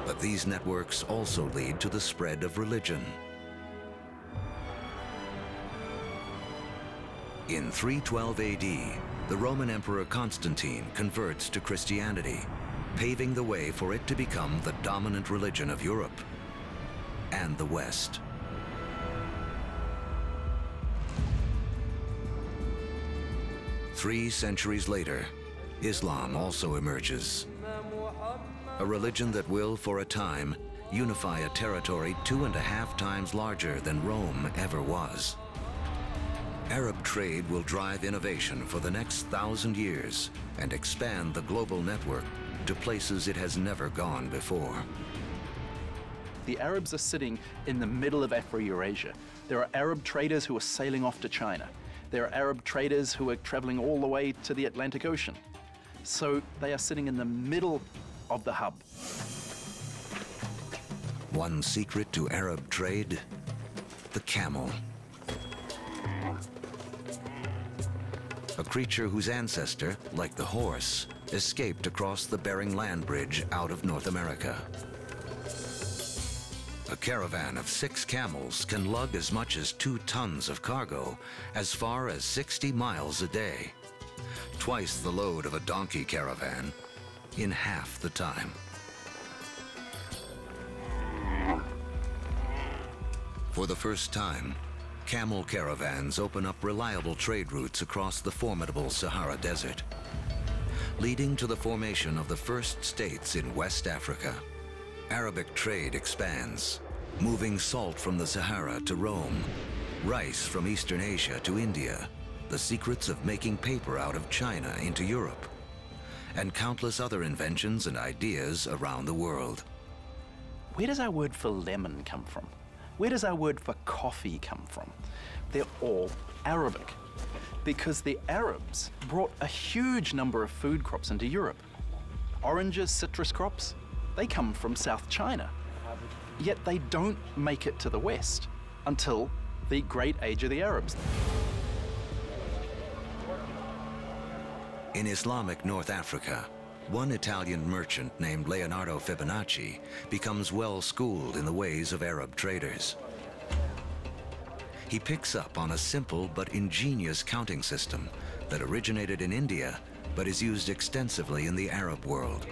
But these networks also lead to the spread of religion. In 312 AD, the Roman Emperor Constantine converts to Christianity, paving the way for it to become the dominant religion of Europe and the West. Three centuries later, Islam also emerges. A religion that will, for a time, unify a territory 2.5 times larger than Rome ever was. Arab trade will drive innovation for the next 1,000 years and expand the global network to places it has never gone before. The Arabs are sitting in the middle of Afro-Eurasia. There are Arab traders who are sailing off to China. There are Arab traders who are traveling all the way to the Atlantic Ocean. So they are sitting in the middle of the hub. One secret to Arab trade: the camel. A creature whose ancestor, like the horse, escaped across the Bering Land Bridge out of North America. A caravan of 6 camels can lug as much as 2 tons of cargo as far as 60 miles a day, twice the load of a donkey caravan in half the time. For the first time, camel caravans open up reliable trade routes across the formidable Sahara Desert, leading to the formation of the first states in West Africa. Arabic trade expands, moving salt from the Sahara to Rome, rice from Eastern Asia to India, the secrets of making paper out of China into Europe, and countless other inventions and ideas around the world. Where does our word for lemon come from? Where does our word for coffee come from? They're all Arabic, because the Arabs brought a huge number of food crops into Europe. Oranges, citrus crops, they come from South China. Yet they don't make it to the West until the Great Age of the Arabs. In Islamic North Africa, one Italian merchant named Leonardo Fibonacci becomes well-schooled in the ways of Arab traders. He picks up on a simple but ingenious counting system that originated in India but is used extensively in the Arab world.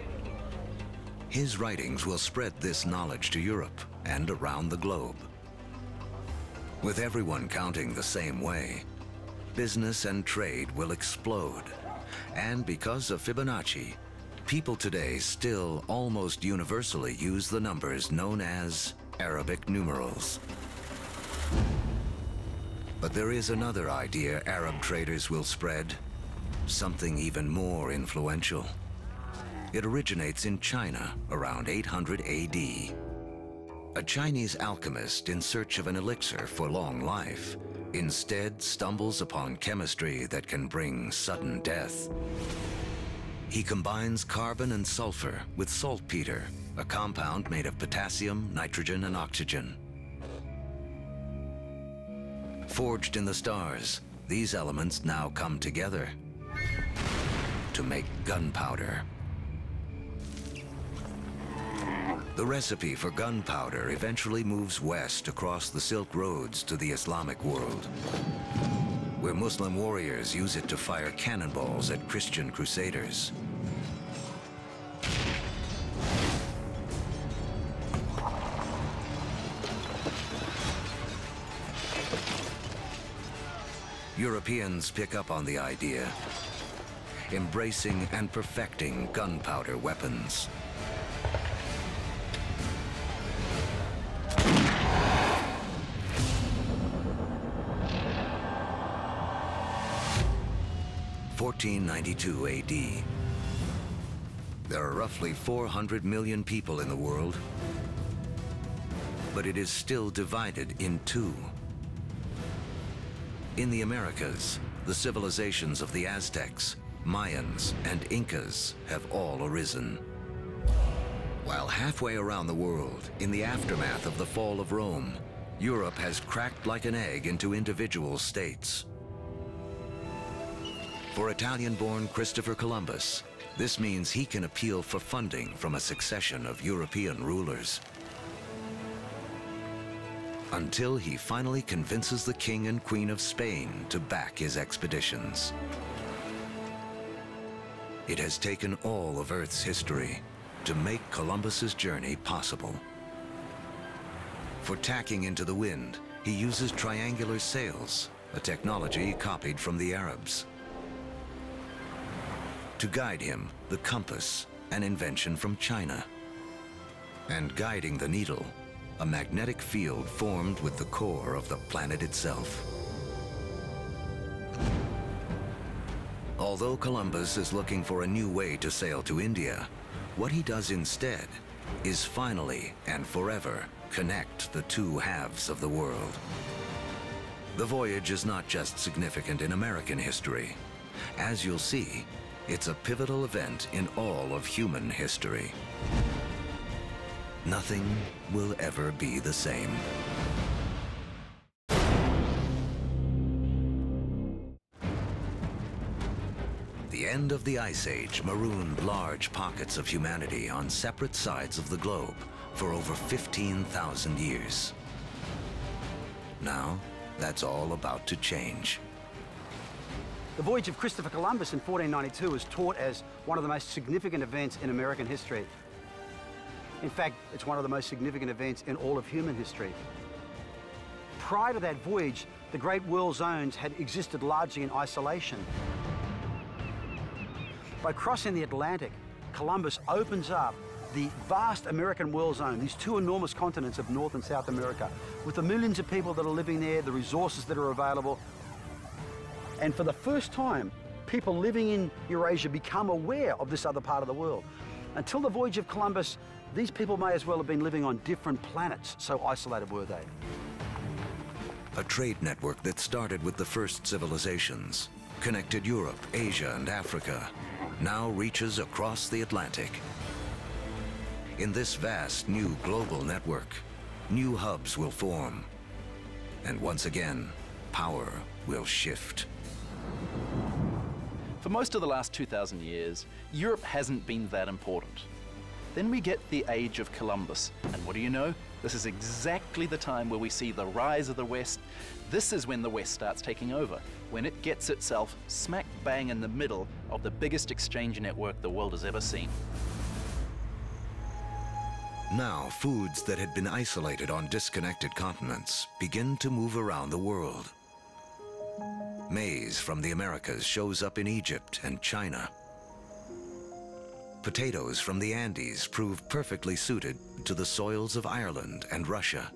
His writings will spread this knowledge to Europe and around the globe. With everyone counting the same way, business and trade will explode. And because of Fibonacci, people today still almost universally use the numbers known as Arabic numerals. But there is another idea Arab traders will spread, something even more influential. It originates in China around 800 AD. A Chinese alchemist in search of an elixir for long life instead stumbles upon chemistry that can bring sudden death. He combines carbon and sulfur with saltpeter, a compound made of potassium, nitrogen, and oxygen. Forged in the stars, these elements now come together to make gunpowder. The recipe for gunpowder eventually moves west across the Silk Roads to the Islamic world, where Muslim warriors use it to fire cannonballs at Christian crusaders. Europeans pick up on the idea, embracing and perfecting gunpowder weapons. In 1492 AD. There are roughly 400 million people in the world, but it is still divided in two. In the Americas, the civilizations of the Aztecs, Mayans, and Incas have all arisen. While halfway around the world, in the aftermath of the fall of Rome, Europe has cracked like an egg into individual states. For Italian-born Christopher Columbus, this means he can appeal for funding from a succession of European rulers, until he finally convinces the King and Queen of Spain to back his expeditions. It has taken all of Earth's history to make Columbus's journey possible. For tacking into the wind, he uses triangular sails, a technology copied from the Arabs. To guide him, the compass, an invention from China. And guiding the needle, a magnetic field formed with the core of the planet itself. Although Columbus is looking for a new way to sail to India, what he does instead is finally and forever connect the two halves of the world. The voyage is not just significant in American history. As you'll see, it's a pivotal event in all of human history. Nothing will ever be the same. The end of the Ice Age marooned large pockets of humanity on separate sides of the globe for over 15,000 years. Now, that's all about to change. The voyage of Christopher Columbus in 1492 is taught as one of the most significant events in American history. In fact, it's one of the most significant events in all of human history. Prior to that voyage, the great world zones had existed largely in isolation. By crossing the Atlantic, Columbus opens up the vast American world zone, these two enormous continents of North and South America, with the millions of people that are living there, the resources that are available. And for the first time, people living in Eurasia become aware of this other part of the world. Until the voyage of Columbus, these people may as well have been living on different planets, so isolated were they. A trade network that started with the first civilizations, connected Europe, Asia, and Africa, now reaches across the Atlantic. In this vast new global network, new hubs will form. And once again, power will shift. For most of the last 2,000 years, Europe hasn't been that important. Then we get the age of Columbus, and what do you know? This is exactly the time where we see the rise of the West. This is when the West starts taking over, when it gets itself smack bang in the middle of the biggest exchange network the world has ever seen. Now, foods that had been isolated on disconnected continents begin to move around the world. Maize from the Americas shows up in Egypt and China. Potatoes from the Andes prove perfectly suited to the soils of Ireland and Russia.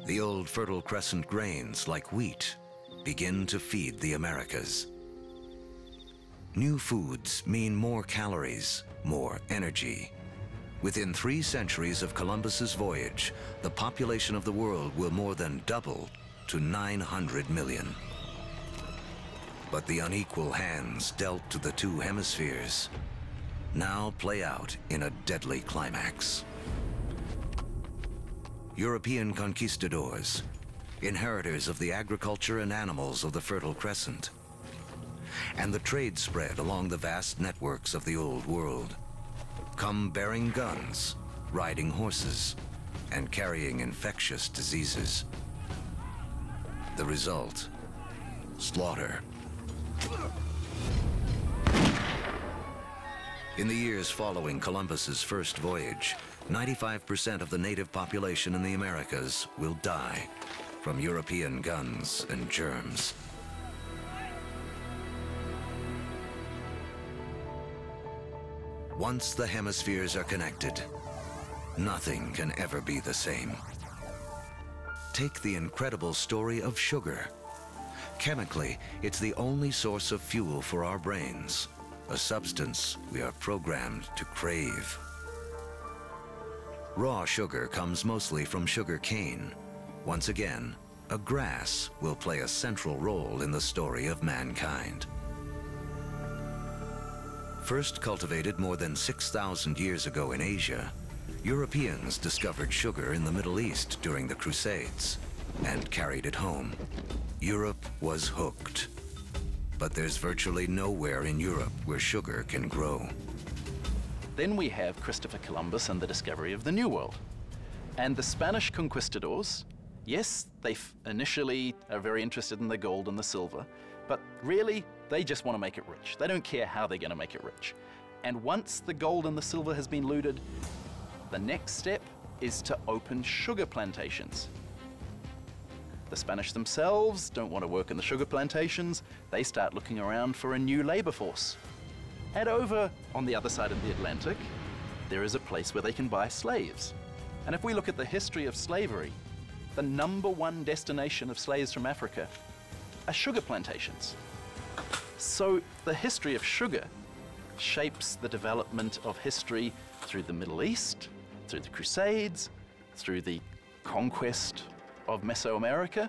The old Fertile Crescent grains, like wheat, begin to feed the Americas. New foods mean more calories, more energy. Within 3 centuries of Columbus's voyage, the population of the world will more than double to 900 million. But the unequal hands dealt to the 2 hemispheres now play out in a deadly climax. European conquistadors, inheritors of the agriculture and animals of the Fertile Crescent, and the trade spread along the vast networks of the Old World, come bearing guns, riding horses, and carrying infectious diseases. The result, slaughter. In the years following Columbus's first voyage, 95% of the native population in the Americas will die from European guns and germs. Once the hemispheres are connected, nothing can ever be the same. Take the incredible story of sugar. Chemically, it's the only source of fuel for our brains, a substance we are programmed to crave. Raw sugar comes mostly from sugar cane. Once again, a grass will play a central role in the story of mankind. First cultivated more than 6,000 years ago in Asia, Europeans discovered sugar in the Middle East during the Crusades and carried it home. Europe was hooked. But there's virtually nowhere in Europe where sugar can grow. Then we have Christopher Columbus and the discovery of the New World. And the Spanish conquistadors, yes, they initially are very interested in the gold and the silver, but really, they just want to make it rich. They don't care how they're going to make it rich. And once the gold and the silver has been looted, the next step is to open sugar plantations. The Spanish themselves don't want to work in the sugar plantations. They start looking around for a new labor force. And over on the other side of the Atlantic, there is a place where they can buy slaves. And if we look at the history of slavery, the #1 destination of slaves from Africa are sugar plantations. So the history of sugar shapes the development of history through the Middle East, through the Crusades, through the conquest of Mesoamerica,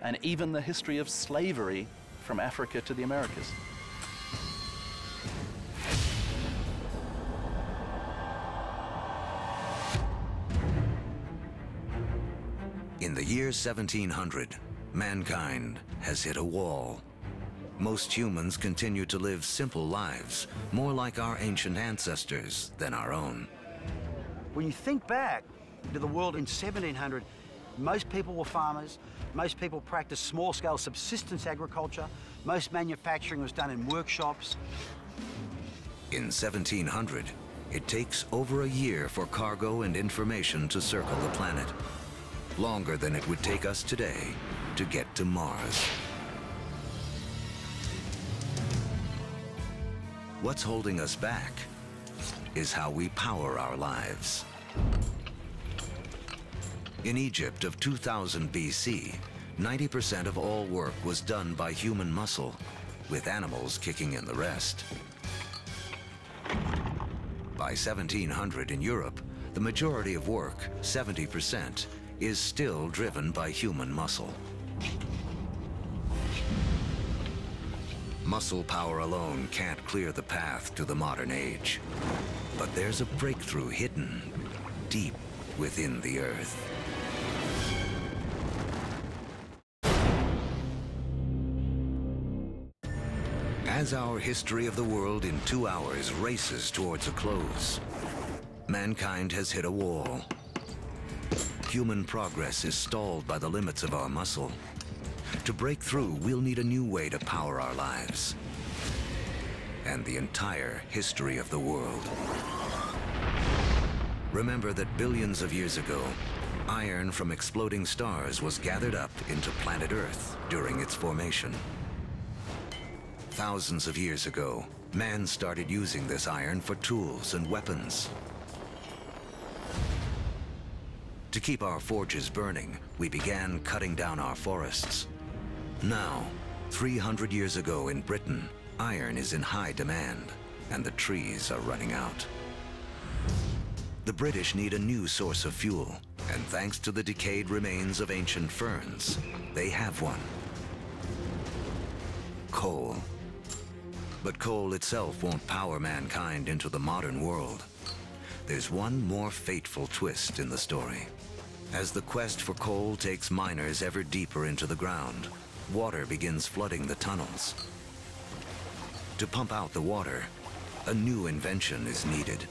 and even the history of slavery from Africa to the Americas. In the year 1700, mankind has hit a wall. Most humans continue to live simple lives, more like our ancient ancestors than our own. When you think back to the world in 1700, most people were farmers, most people practiced small-scale subsistence agriculture, most manufacturing was done in workshops. In 1700, it takes over a year for cargo and information to circle the planet. longer than it would take us today to get to Mars. What's holding us back is how we power our lives. In Egypt of 2000 BC, 90% of all work was done by human muscle, with animals kicking in the rest. By 1700 in Europe, the majority of work, 70%, is still driven by human muscle. Muscle power alone can't clear the path to the modern age. But there's a breakthrough hidden deep within the Earth. As our history of the world in 2 hours races towards a close, mankind has hit a wall. Human progress is stalled by the limits of our muscle. To break through, we'll need a new way to power our lives and the entire history of the world. Remember that billions of years ago, iron from exploding stars was gathered up into planet Earth during its formation. Thousands of years ago, man started using this iron for tools and weapons. To keep our forges burning, we began cutting down our forests. Now, 300 years ago in Britain, iron is in high demand, and the trees are running out. The British need a new source of fuel, and thanks to the decayed remains of ancient ferns, they have one. Coal. But coal itself won't power mankind into the modern world. There's one more fateful twist in the story. As the quest for coal takes miners ever deeper into the ground, water begins flooding the tunnels. To pump out the water, a new invention is needed.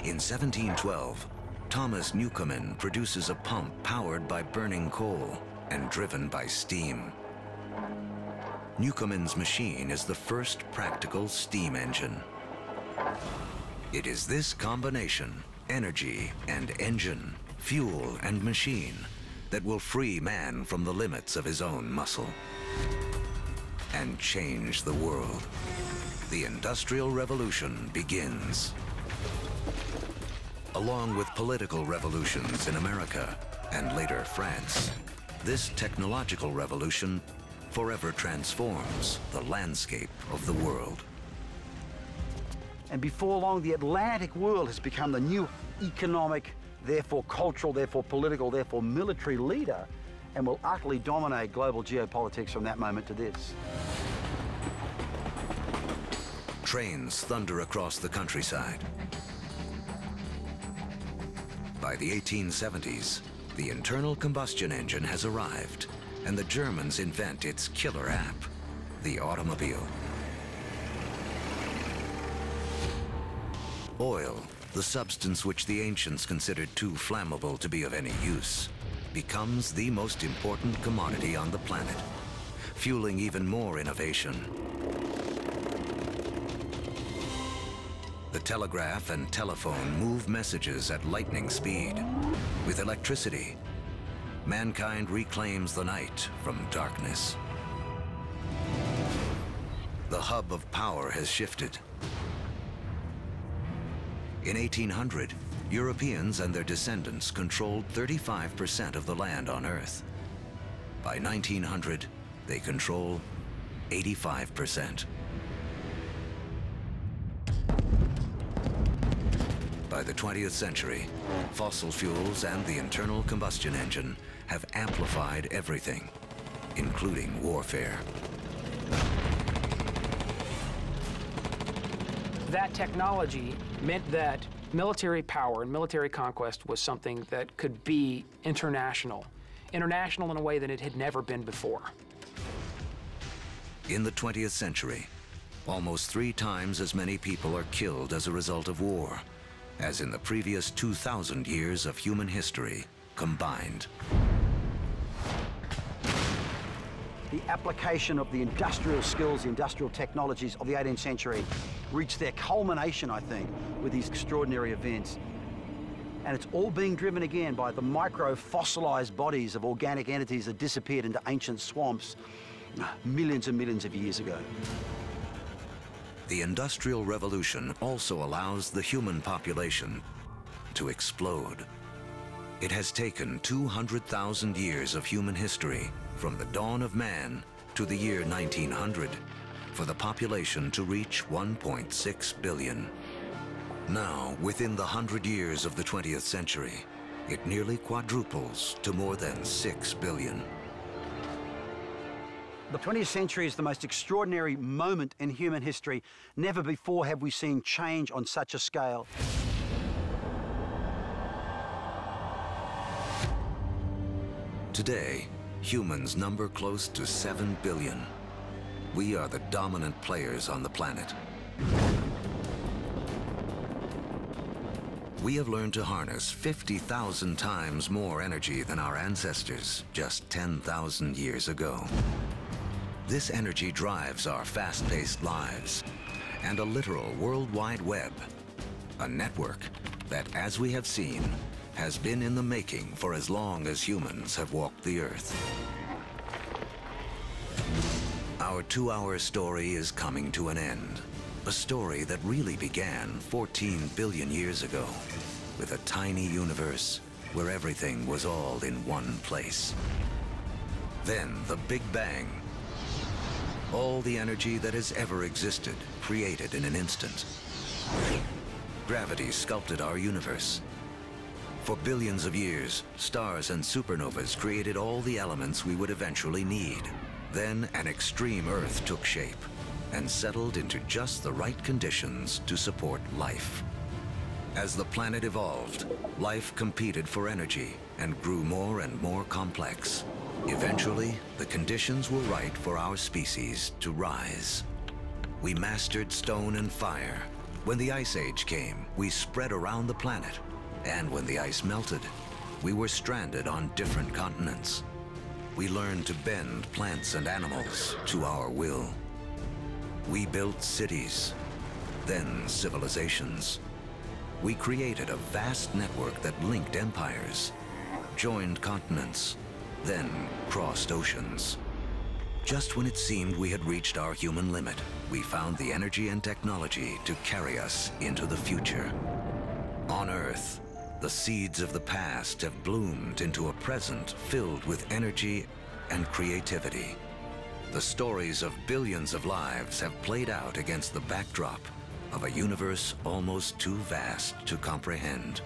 In 1712, Thomas Newcomen produces a pump powered by burning coal and driven by steam. Newcomen's machine is the first practical steam engine. It is this combination, energy and engine, fuel and machine, that will free man from the limits of his own muscle and change the world. The Industrial Revolution begins. Along with political revolutions in America and later France, this technological revolution forever transforms the landscape of the world. And before long, the Atlantic world has become the new economic, therefore cultural, therefore political, therefore military leader, and will utterly dominate global geopolitics from that moment to this. Trains thunder across the countryside. By the 1870s, the internal combustion engine has arrived, and the Germans invent its killer app, the automobile. Oil, the substance which the ancients considered too flammable to be of any use, becomes the most important commodity on the planet, fueling even more innovation. The telegraph and telephone move messages at lightning speed. With electricity, mankind reclaims the night from darkness. The hub of power has shifted. In 1800, Europeans and their descendants controlled 35% of the land on Earth. By 1900, they control 85%. By the 20th century, fossil fuels and the internal combustion engine have amplified everything, including warfare. That technology meant that military power and military conquest was something that could be international in a way that it had never been before. In the 20th century, almost 3 times as many people are killed as a result of war as in the previous 2,000 years of human history combined. The application of the industrial skills, the industrial technologies of the 18th century reached their culmination, I think, with these extraordinary events. And it's all being driven again by the micro-fossilized bodies of organic entities that disappeared into ancient swamps millions and millions of years ago. The Industrial Revolution also allows the human population to explode. It has taken 200,000 years of human history, from the dawn of man to the year 1900, for the population to reach 1.6 billion. Now, within the 100 years of the 20th century, it nearly quadruples to more than 6 billion. The 20th century is the most extraordinary moment in human history. Never before have we seen change on such a scale. Today, humans number close to 7 billion. We are the dominant players on the planet. We have learned to harness 50,000 times more energy than our ancestors just 10,000 years ago. This energy drives our fast-paced lives and a literal worldwide web, a network that, as we have seen, has been in the making for as long as humans have walked the Earth. Our 2-hour story is coming to an end. A story that really began 14 billion years ago with a tiny universe where everything was all in one place. Then the Big Bang. All the energy that has ever existed created in an instant. Gravity sculpted our universe. For billions of years, stars and supernovas created all the elements we would eventually need. Then an extreme Earth took shape and settled into just the right conditions to support life. As the planet evolved, life competed for energy and grew more and more complex. Eventually, the conditions were right for our species to rise. We mastered stone and fire. When the Ice Age came, we spread around the planet. And when the ice melted, we were stranded on different continents. We learned to bend plants and animals to our will. We built cities, then civilizations. We created a vast network that linked empires, joined continents, then crossed oceans. Just when it seemed we had reached our human limit, we found the energy and technology to carry us into the future. On Earth, the seeds of the past have bloomed into a present filled with energy and creativity. The stories of billions of lives have played out against the backdrop of a universe almost too vast to comprehend.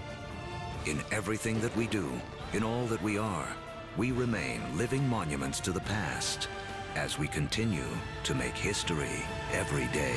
In everything that we do, in all that we are, we remain living monuments to the past as we continue to make history every day.